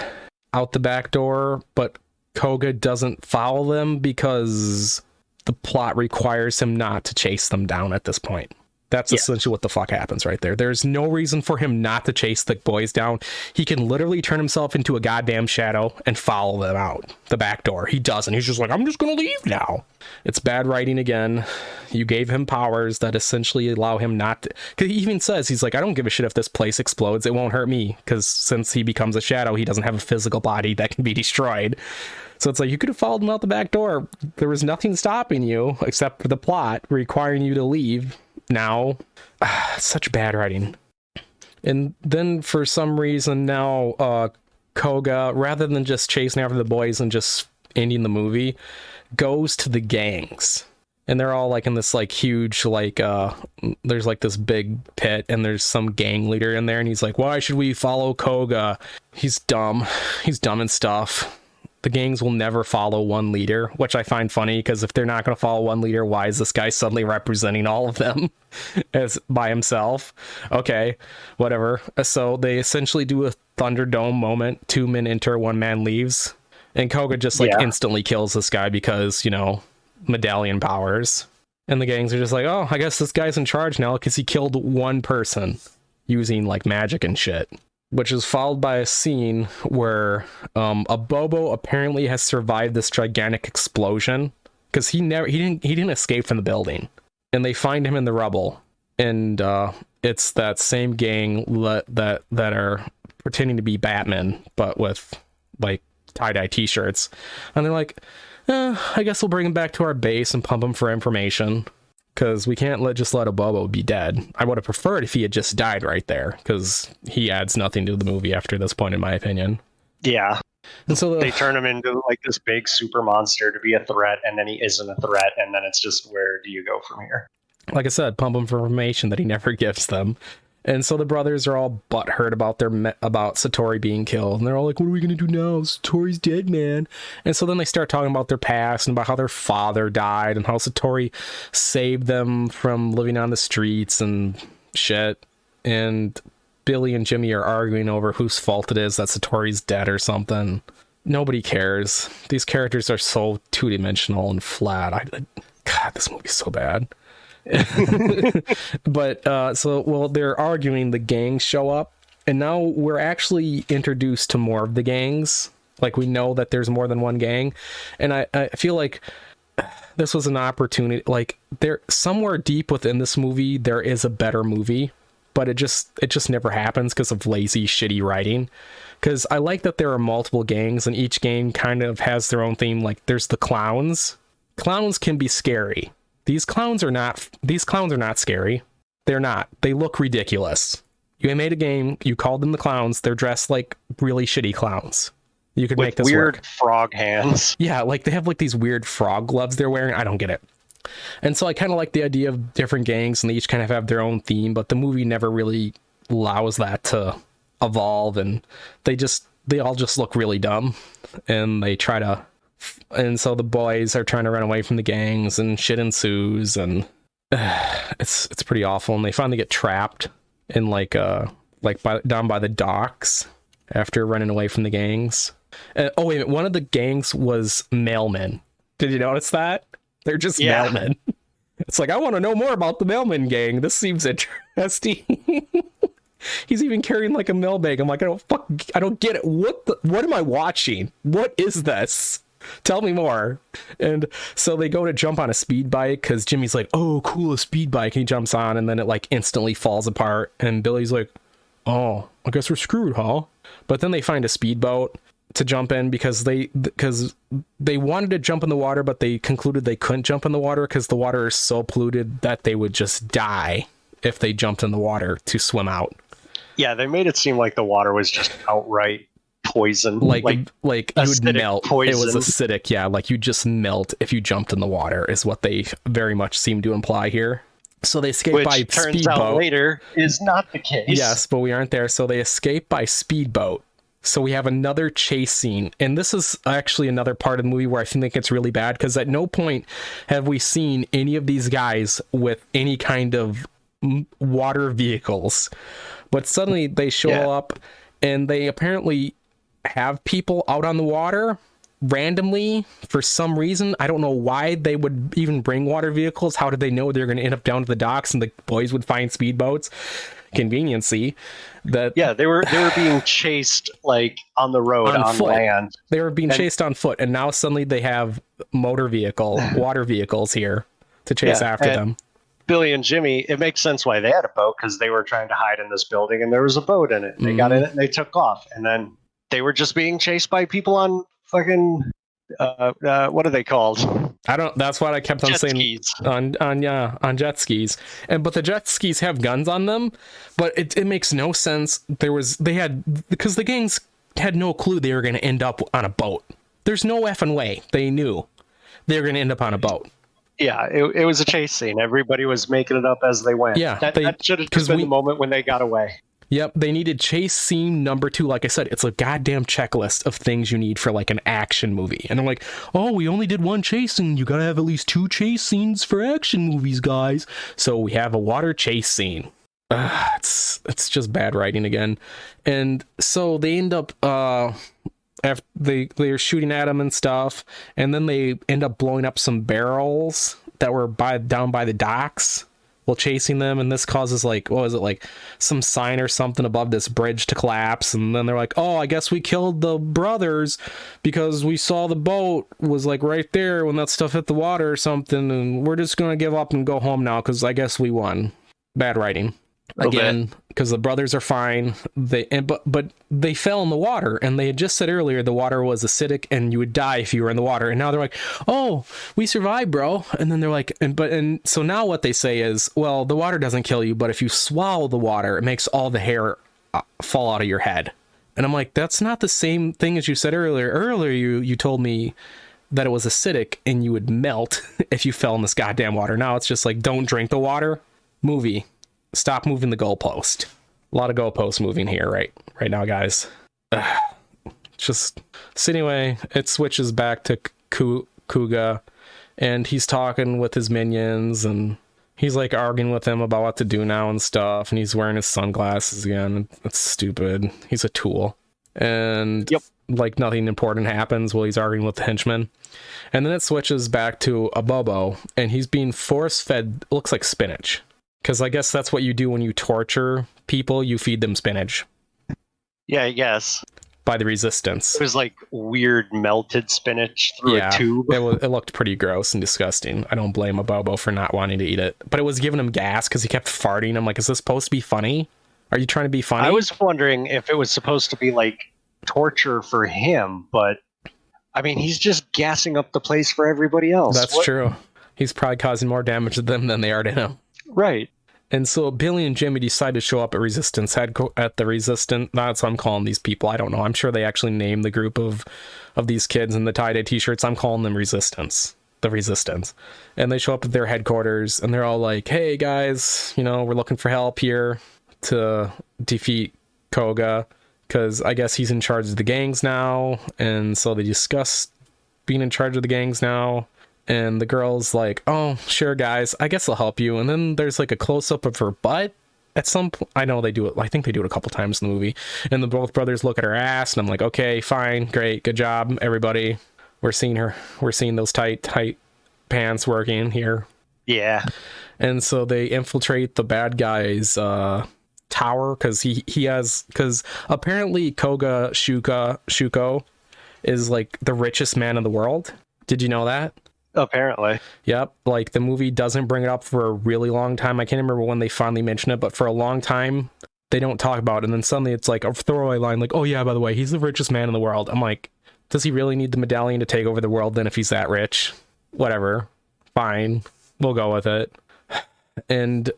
out the back door, but Koga doesn't follow them because the plot requires him not to chase them down at this point. That's essentially what the fuck happens right there. There's no reason for him not to chase the boys down. He can literally turn himself into a goddamn shadow and follow them out the back door. He doesn't. He's just like, I'm just going to leave now. It's bad writing again. You gave him powers that essentially allow him not to... Because he even says, he's like, I don't give a shit if this place explodes. It won't hurt me. Because since he becomes a shadow, he doesn't have a physical body that can be destroyed. So it's like, you could have followed him out the back door. There was nothing stopping you except for the plot requiring you to leave. Now, such bad writing. And then for some reason now, Koga, rather than just chasing after the boys and just ending the movie, goes to the gangs. And they're all like in this like huge, like, there's like this big pit and there's some gang leader in there. And he's like, why should we follow Koga? He's dumb. He's dumb and stuff. The gangs will never follow one leader, which I find funny because if they're not going to follow one leader, why is this guy suddenly representing all of them as by himself? Okay, whatever. So they essentially do a Thunderdome moment. 2 men enter, 1 man leaves. And Koga just like instantly kills this guy because, you know, medallion powers. And the gangs are just like, oh, I guess this guy's in charge now because he killed 1 person using like magic and shit. Which is followed by a scene where a Bobo apparently has survived this gigantic explosion because he didn't escape from the building, and they find him in the rubble, and it's that same gang that are pretending to be Batman but with like tie-dye t-shirts, and they're like, I guess we'll bring him back to our base and pump him for information. Because we can't just let a Bobo be dead. I would have preferred if he had just died right there, because he adds nothing to the movie after this point, in my opinion.
Yeah.
And so
they turn him into like this big super monster to be a threat, and then he isn't a threat, and then it's just, where do you go from here?
Like I said, pump him for information that he never gives them. And so the brothers are all butthurt about Satori being killed. And they're all like, what are we going to do now? Satori's dead, man. And so then they start talking about their past and about how their father died and how Satori saved them from living on the streets and shit. And Billy and Jimmy are arguing over whose fault it is that Satori's dead or something. Nobody cares. These characters are so two-dimensional and flat. God, this movie's so bad. But well, they're arguing, the gangs show up, and now we're actually introduced to more of the gangs. Like, we know that there's more than one gang, and I feel like this was an opportunity. Like, there somewhere deep within this movie there is a better movie, but it just never happens because of lazy, shitty writing. Because I like that there are multiple gangs, and each gang kind of has their own theme. Like, there's the clowns. Clowns can be scary. These clowns are not scary. They're not. They look ridiculous. You made a game, you called them the clowns, they're dressed like really shitty clowns. You could make this
weird
work.
Frog hands.
Yeah, like they have like these weird frog gloves they're wearing. I don't get it. And so I kind of like the idea of different gangs, and they each kind of have their own theme, but the movie never really allows that to evolve, and they all just look really dumb, and they try to... And so the boys are trying to run away from the gangs, and shit ensues, and it's pretty awful. And they finally get trapped in down by the docks after running away from the gangs. Oh wait a minute, one of the gangs was mailmen. Did you notice that? They're just mailmen. It's like, I want to know more about the mailman gang. This seems interesting. He's even carrying like a mail bag. I'm like, I don't get it. What am I watching? What is this? Tell me more. And so they go to jump on a speed bike because Jimmy's like, oh, cool, a speed bike. He jumps on, and then it like instantly falls apart. And Billy's like, oh, I guess we're screwed, huh? But then they find a speedboat to jump in because they wanted to jump in the water, but they concluded they couldn't jump in the water because the water is so polluted that they would just die if they jumped in the water to swim out.
Yeah, they made it seem like the water was just outright poison,
like you would
acidic
melt.
poison.
It was acidic, yeah, like you just melt if you jumped in the water, is what they very much seem to imply here. So they escape
Which
by
turns
speedboat.
out later is not the case.
Yes, but we aren't there. So they escape by speedboat. So we have another chase scene. And this is actually another part of the movie where I think it's really bad, because at no point have we seen any of these guys with any kind of water vehicles. But suddenly they show up and they apparently have people out on the water randomly for some reason. I don't know why they would even bring water vehicles. How did they know they're going to end up down to the docks and the boys would find speedboats? Conveniency. That
they were being chased like on the road, on land.
They were being chased on foot, and now suddenly they have water vehicles here to chase after them.
Billy and Jimmy, it makes sense why they had a boat, because they were trying to hide in this building and there was a boat in it. They got in it and they took off, and then they were just being chased by people on fucking what are they called?
That's what I kept on
jet
saying.
Skis.
On jet skis. But the jet skis have guns on them, but it makes no sense. Because the gangs had no clue they were going to end up on a boat. There's no effing way they knew they were going to end up on a boat.
Yeah, it was a chase scene. Everybody was making it up as they went.
Yeah,
that should have just been the moment when they got away.
Yep, they needed chase scene number 2. Like I said, it's a goddamn checklist of things you need for like an action movie. And they're like, oh, we only did 1 chase scene. You gotta have at least 2 chase scenes for action movies, guys. So we have a water chase scene. It's just bad writing again. And so they end up after they're shooting at him and stuff, and then they end up blowing up some barrels that were down by the docks while chasing them, and this causes like, what was it, like some sign or something above this bridge to collapse, and then they're like, oh, I guess we killed the brothers because we saw the boat was like right there when that stuff hit the water or something, and we're just gonna give up and go home now because I guess we won. Bad writing again, because the brothers are fine. But they fell in the water, and they had just said earlier the water was acidic and you would die if you were in the water, and now they're like, oh, we survived, bro. And then they're like, and so now what they say is, well, the water doesn't kill you, but if you swallow the water, it makes all the hair fall out of your head. And I'm like, that's not the same thing as you said earlier. You told me that it was acidic and you would melt if you fell in this goddamn water. Now it's just like, don't drink the water. Movie, stop moving the goalpost. A lot of goalposts moving here right now, guys. So anyway, it switches back to Kuga, and he's talking with his minions, and he's like arguing with them about what to do now and stuff, and he's wearing his sunglasses again. It's stupid. He's a tool. And like nothing important happens while he's arguing with the henchmen. And then it switches back to a Bobo, and he's being force-fed, looks like spinach. Because I guess that's what you do when you torture people. You feed them spinach.
Yeah, I guess.
By the resistance.
It was like weird melted spinach through a tube.
It looked pretty gross and disgusting. I don't blame a Bobo for not wanting to eat it. But it was giving him gas because he kept farting. I'm like, is this supposed to be funny? Are you trying to be funny?
I was wondering if it was supposed to be like torture for him, but I mean, he's just gassing up the place for everybody else.
That's true. He's probably causing more damage to them than they are to him.
Right.
And so Billy and Jimmy decide to show up at Resistance at the Resistance. That's what I'm calling these people. I don't know. I'm sure they actually named the group of these kids in the tie-dye t-shirts. I'm calling them Resistance. The Resistance. And they show up at their headquarters, and they're all like, hey guys, we're looking for help here to defeat Koga, because I guess he's in charge of the gangs now. And so they discuss being in charge of the gangs now. And the girl's like, oh, sure, guys, I guess I'll help you. And then there's like a close-up of her butt at some point. I know they do it. I think they do it a couple times in the movie. And the both brothers look at her ass, and I'm like, okay, fine, great, good job, everybody. We're seeing those tight pants working here. Yeah. And so they infiltrate the bad guy's tower, because apparently Koga Shuko is like the richest man in the world. Did you know that?
Apparently.
Yep. Like the movie doesn't bring it up for a really long time. I can't remember when they finally mention it, but for a long time they don't talk about it. And then suddenly it's like a throwaway line like, oh yeah, by the way, he's the richest man in the world. I'm like, does he really need the medallion to take over the world then if he's that rich? Whatever. Fine. We'll go with it. And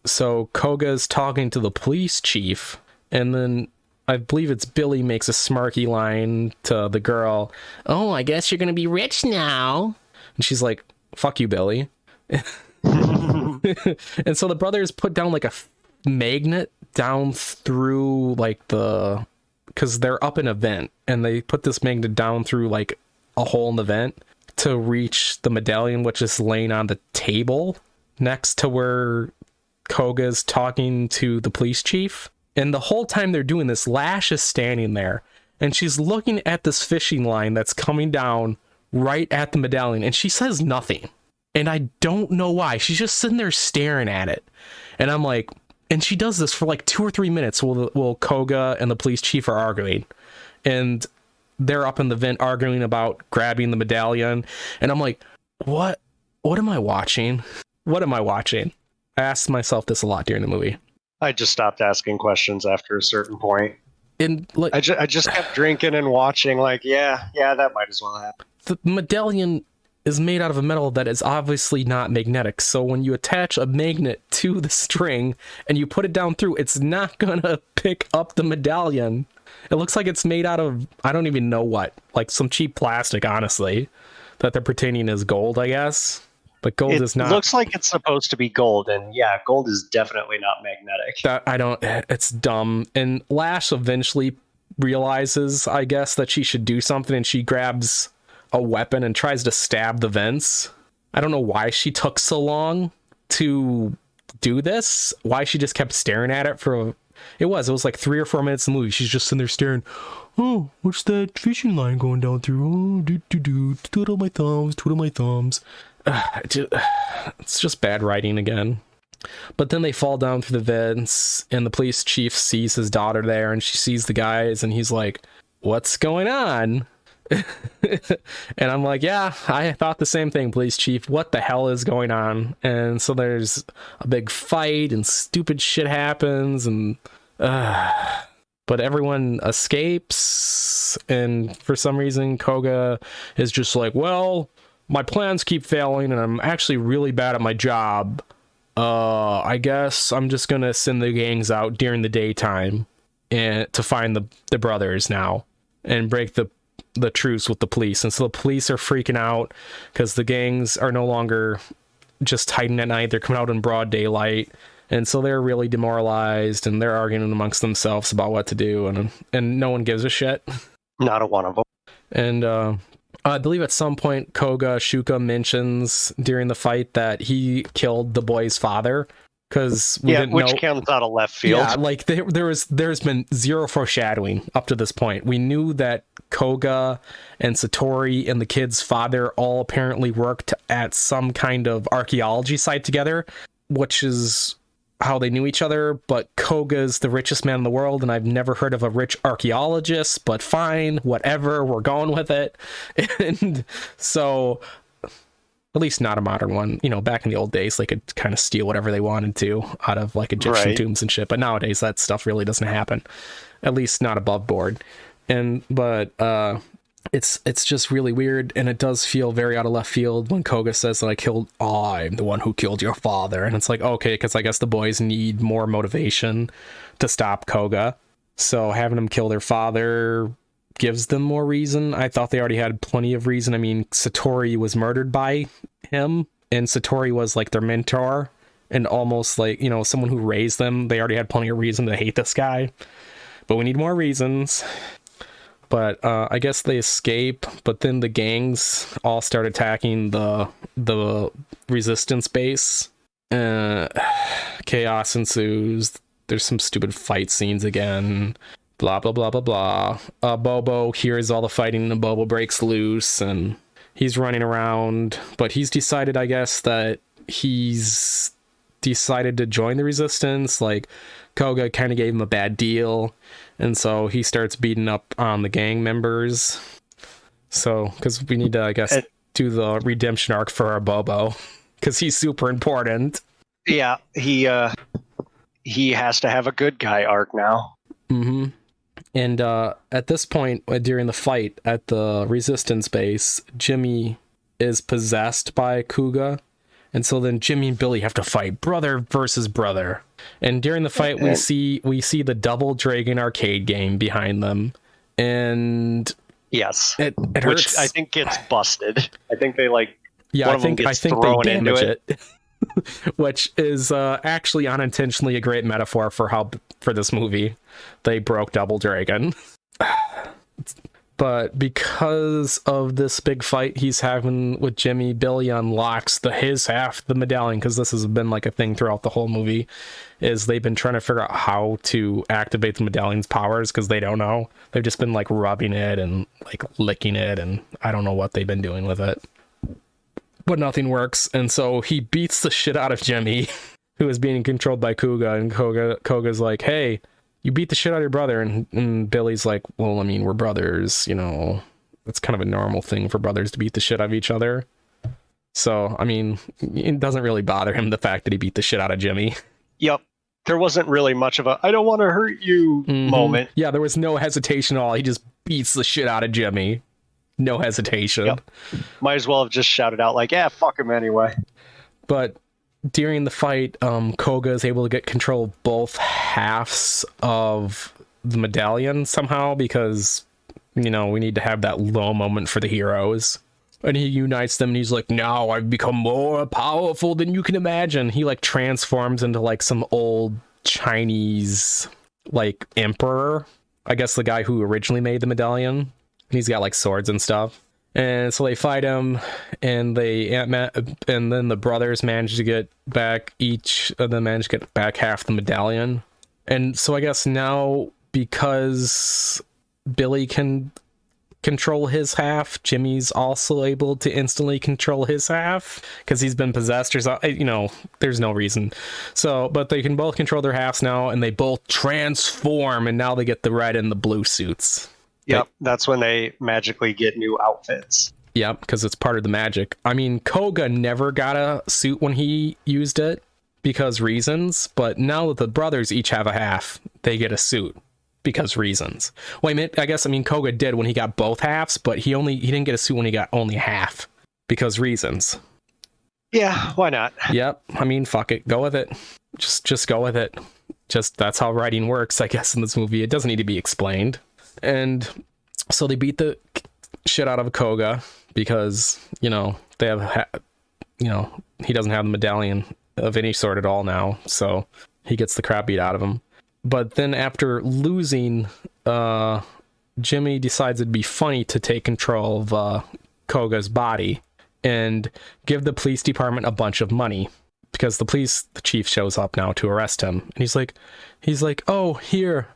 so Koga's talking to the police chief, and then I believe it's Billy makes a smarky line to the girl. Oh, I guess you're gonna be rich now. And she's like, fuck you, Billy. And so the brothers put down like a magnet down through like because they're up in a vent, and they put this magnet down through like a hole in the vent to reach the medallion, which is laying on the table next to where Koga's talking to the police chief. And the whole time they're doing this, Lash is standing there, and she's looking at this fishing line that's coming down right at the medallion, and she says nothing. And I don't know why. She's just sitting there staring at it. And I'm like, and she does this for like 2 or 3 minutes while Koga and the police chief are arguing. And they're up in the vent arguing about grabbing the medallion. And I'm like, what am I watching? What am I watching? I asked myself this a lot during the movie.
I just stopped asking questions after a certain point.
And like,
I just kept drinking and watching, like, yeah, that might as well happen.
The medallion is made out of a metal that is obviously not magnetic. So when you attach a magnet to the string and you put it down through, it's not gonna pick up the medallion. It looks like it's made out of, I don't even know what, like some cheap plastic, honestly, that they're pretending is gold, I guess. But gold is not.
It looks like it's supposed to be gold, and yeah, gold is definitely not magnetic.
It's dumb. And Lash eventually realizes, I guess, that she should do something, and she grabs a weapon and tries to stab the vents. I don't know why she took so long to do this, why she just kept staring at it it was like 3 or 4 minutes in the movie. She's just sitting there staring. Oh, what's that fishing line going down through? Oh, twiddle my thumbs. It's just bad writing again. But then they fall down through the vents, and the police chief sees his daughter there, and she sees the guys, and he's like, what's going on? And I'm like, yeah, I thought the same thing, police chief. What the hell is going on? And so there's a big fight, and stupid shit happens, and but everyone escapes, and for some reason Koga is just like, well, my plans keep failing, and I'm actually really bad at my job. I guess I'm just gonna send the gangs out during the daytime and to find the brothers now and break the truce with the police. And so the police are freaking out because the gangs are no longer just hiding at night. They're coming out in broad daylight. And so they're really demoralized, and they're arguing amongst themselves about what to do, and no one gives a shit.
Not a one of them.
And I believe at some point Koga Shuka mentions during the fight that he killed the boy's father, because
which comes out of left field.
Yeah, like there's been zero foreshadowing up to this point. We knew that Koga and Satori and the kid's father all apparently worked at some kind of archaeology site together, which is how they knew each other. But Koga's the richest man in the world, and I've never heard of a rich archaeologist, but fine, whatever, we're going with it. And so, at least not a modern one. You know, back in the old days, they could kind of steal whatever they wanted to out of like Egyptian tombs and shit. But nowadays, that stuff really doesn't happen. At least not above board. But it's just really weird, and it does feel very out of left field when Koga says that I'm the one who killed your father. And it's like, okay, because I guess the boys need more motivation to stop Koga. So having them kill their father gives them more reason. I thought they already had plenty of reason. I mean, Satori was murdered by him, and Satori was like their mentor and almost like, you know, someone who raised them. They already had plenty of reason to hate this guy, but we need more reasons. But I guess they escape, but then the gangs all start attacking the resistance base. Chaos ensues. There's some stupid fight scenes again. Blah, blah, blah, blah, blah. Bobo hears all the fighting, and Bobo breaks loose, and he's running around. But he's decided, I guess, that he's decided to join the resistance. Like, Koga kind of gave him a bad deal, and so he starts beating up on the gang members. So, because we need to, I guess, do the redemption arc for our Bobo, because he's super important.
Yeah, he has to have a good guy arc now.
Mm-hmm. And at this point, during the fight at the resistance base, Jimmy is possessed by Kuga, And so then Jimmy and Billy have to fight brother versus brother. And during the fight, we see the Double Dragon arcade game behind them. And
yes,
it hurts.
Which I think gets busted. I think they one
I
of them
think
gets
they
thrown
damage
into
it. Which is actually unintentionally a great metaphor for this movie. They broke Double Dragon. But because of this big fight he's having with Jimmy, Billy unlocks his half of the medallion, because this has been like a thing throughout the whole movie, is they've been trying to figure out how to activate the medallion's powers, because they don't know. They've just been like rubbing it and like licking it, and I don't know what they've been doing with it. But nothing works, and so he beats the shit out of Jimmy, who is being controlled by Kuga, and Koga's like, hey, you beat the shit out of your brother, and Billy's like, well, I mean, we're brothers, you know, it's kind of a normal thing for brothers to beat the shit out of each other. So, I mean, it doesn't really bother him, the fact that he beat the shit out of Jimmy.
Yep. There wasn't really much of a, I don't want to hurt you moment.
Yeah, there was no hesitation at all. He just beats the shit out of Jimmy. No hesitation.
Yep. Might as well have just shouted out like, yeah, fuck him anyway.
But during the fight, Koga is able to get control of both halves of the medallion somehow, because, you know, we need to have that low moment for the heroes. And he unites them, and he's like, now I've become more powerful than you can imagine. He like transforms into like some old Chinese like emperor, I guess the guy who originally made the medallion. And he's got like swords and stuff. And so they fight him, and and then the brothers manage to get back, each of them manage to get back half the medallion. And so I guess now, because Billy can control his half, Jimmy's also able to instantly control his half, because he's been possessed, or you know, there's no reason. So, but they can both control their halves now, and they both transform, and now they get the red and the blue suits.
Yep, that's when they magically get new outfits.
Yep, because it's part of the magic. I mean, Koga never got a suit when he used it, because reasons, but now that the brothers each have a half, they get a suit, because reasons. Well, I mean, Koga did when he got both halves, but he didn't get a suit when he got only half, because reasons.
Yeah, why not?
Yep, I mean, fuck it, go with it. Just go with it. Just, that's how writing works, I guess, in this movie. It doesn't need to be explained. And so they beat the shit out of Koga, because, you know, they have, you know, he doesn't have the medallion of any sort at all now, so he gets the crap beat out of him. But then after losing, Jimmy decides it'd be funny to take control of Koga's body and give the police department a bunch of money, because the chief shows up now to arrest him, and he's like, oh, here,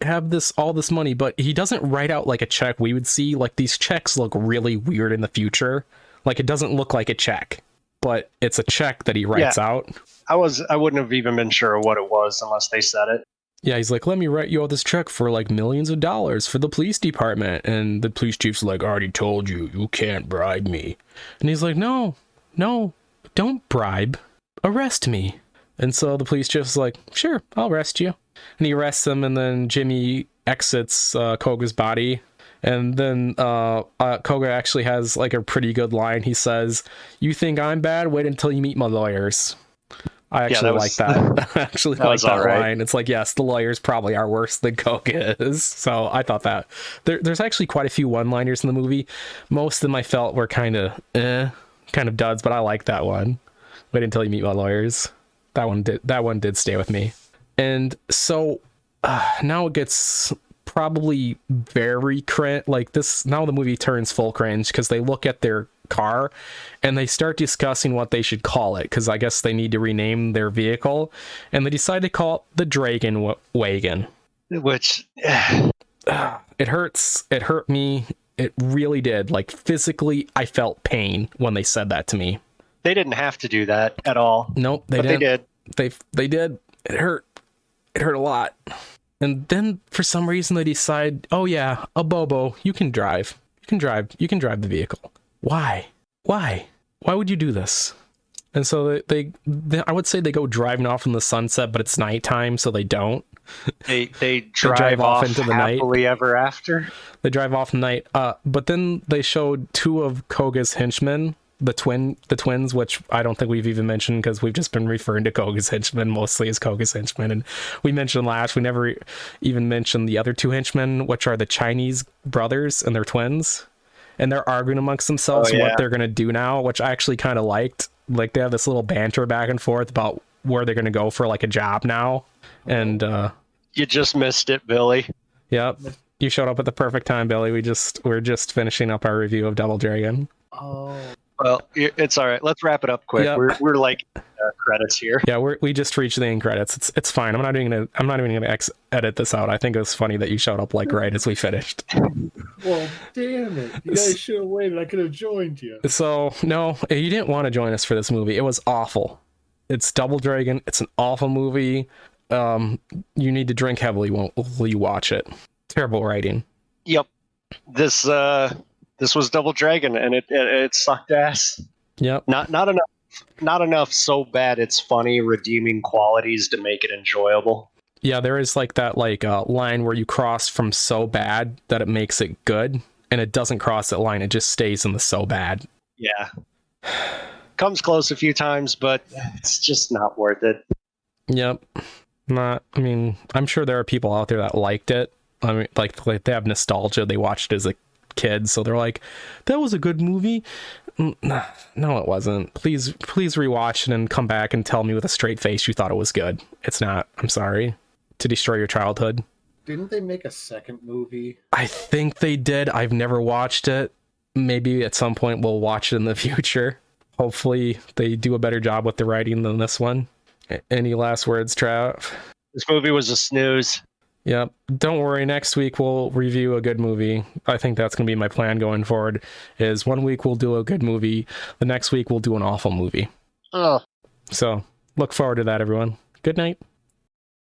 have all this money. But he doesn't write out like a check we would see. Like, these checks look really weird in the future. Like, it doesn't look like a check, but it's a check that he writes out.
I wouldn't have even been sure what it was unless they said it.
Yeah, he's like, let me write you all this check for like millions of dollars for the police department. And the police chief's like, I already told you, you can't bribe me. And he's like, no, don't bribe, arrest me. And so the police chief's like, sure, I'll arrest you. And he arrests him, and then Jimmy exits Koga's body. And then Koga actually has like a pretty good line. He says, you think I'm bad? Wait until you meet my lawyers. I actually like that. I actually like that line. It's like, yes, the lawyers probably are worse than Koga is. So I thought that. There's actually quite a few one-liners in the movie. Most of them I felt were kind of duds, but I like that one. Wait until you meet my lawyers. That one did stay with me. And so now it gets probably very cringe. Like this, now the movie turns full cringe, because they look at their car and they start discussing what they should call it, because I guess they need to rename their vehicle, and they decide to call it the Dragon Wagon.
Which
it hurts. It hurt me. It really did. Like, physically, I felt pain when they said that to me.
They didn't have to do that at all.
Nope, they did. They did. It hurt. It hurt a lot. And then for some reason they decide, oh yeah, a Bobo, you can drive. You can drive the vehicle. Why would you do this? And so they I would say they go driving off in the sunset, but it's nighttime, so they don't.
They drive off into the night. Happily ever after.
They drive off in the night. But then they showed two of Koga's henchmen the twins, which I don't think we've even mentioned because we've just been referring to Koga's henchmen mostly as Koga's henchmen. And we mentioned last, we never even mentioned the other two henchmen, which are the Chinese brothers and they're twins. And they're arguing amongst themselves what they're going to do now, which I actually kind of liked. Like, they have this little banter back and forth about where they're going to go for, like, a job now. And,
you just missed it, Billy.
Yep. You showed up at the perfect time, Billy. We're just finishing up our review of Double Dragon.
Oh.
Well, it's all right. Let's wrap it up quick.
Yep.
We're like credits here.
Yeah, we just reached the end credits. It's fine. I'm not even gonna edit this out. I think it was funny that you showed up like right as we finished.
Well, damn it! You guys should have waited. I could have joined you.
So no, you didn't want to join us for this movie. It was awful. It's Double Dragon. It's an awful movie. You need to drink heavily while you watch it. Terrible writing.
Yep. This was Double Dragon, and it sucked ass.
Yep.
Not enough so bad it's funny, redeeming qualities to make it enjoyable.
Yeah, there is like that line where you cross from so bad that it makes it good, and it doesn't cross that line. It just stays in the so bad.
Yeah. Comes close a few times, but it's just not worth it.
Yep. I'm sure there are people out there that liked it. I mean, like they have nostalgia. They watched it as a kid, so they're like, that was a good movie. No, it wasn't. Please rewatch it and come back and tell me with a straight face you thought it was good. It's not. I'm sorry to destroy your childhood.
Didn't they make a second movie?
I think they did. I've never watched it. Maybe at some point we'll watch it in the future. Hopefully they do a better job with the writing than this one. Any last words, Trav?
This movie was a snooze.
Yep. Don't worry. Next week we'll review a good movie. I think that's going to be my plan going forward. Is one week we'll do a good movie. The next week we'll do an awful movie.
Oh.
So look forward to that, everyone. Good night.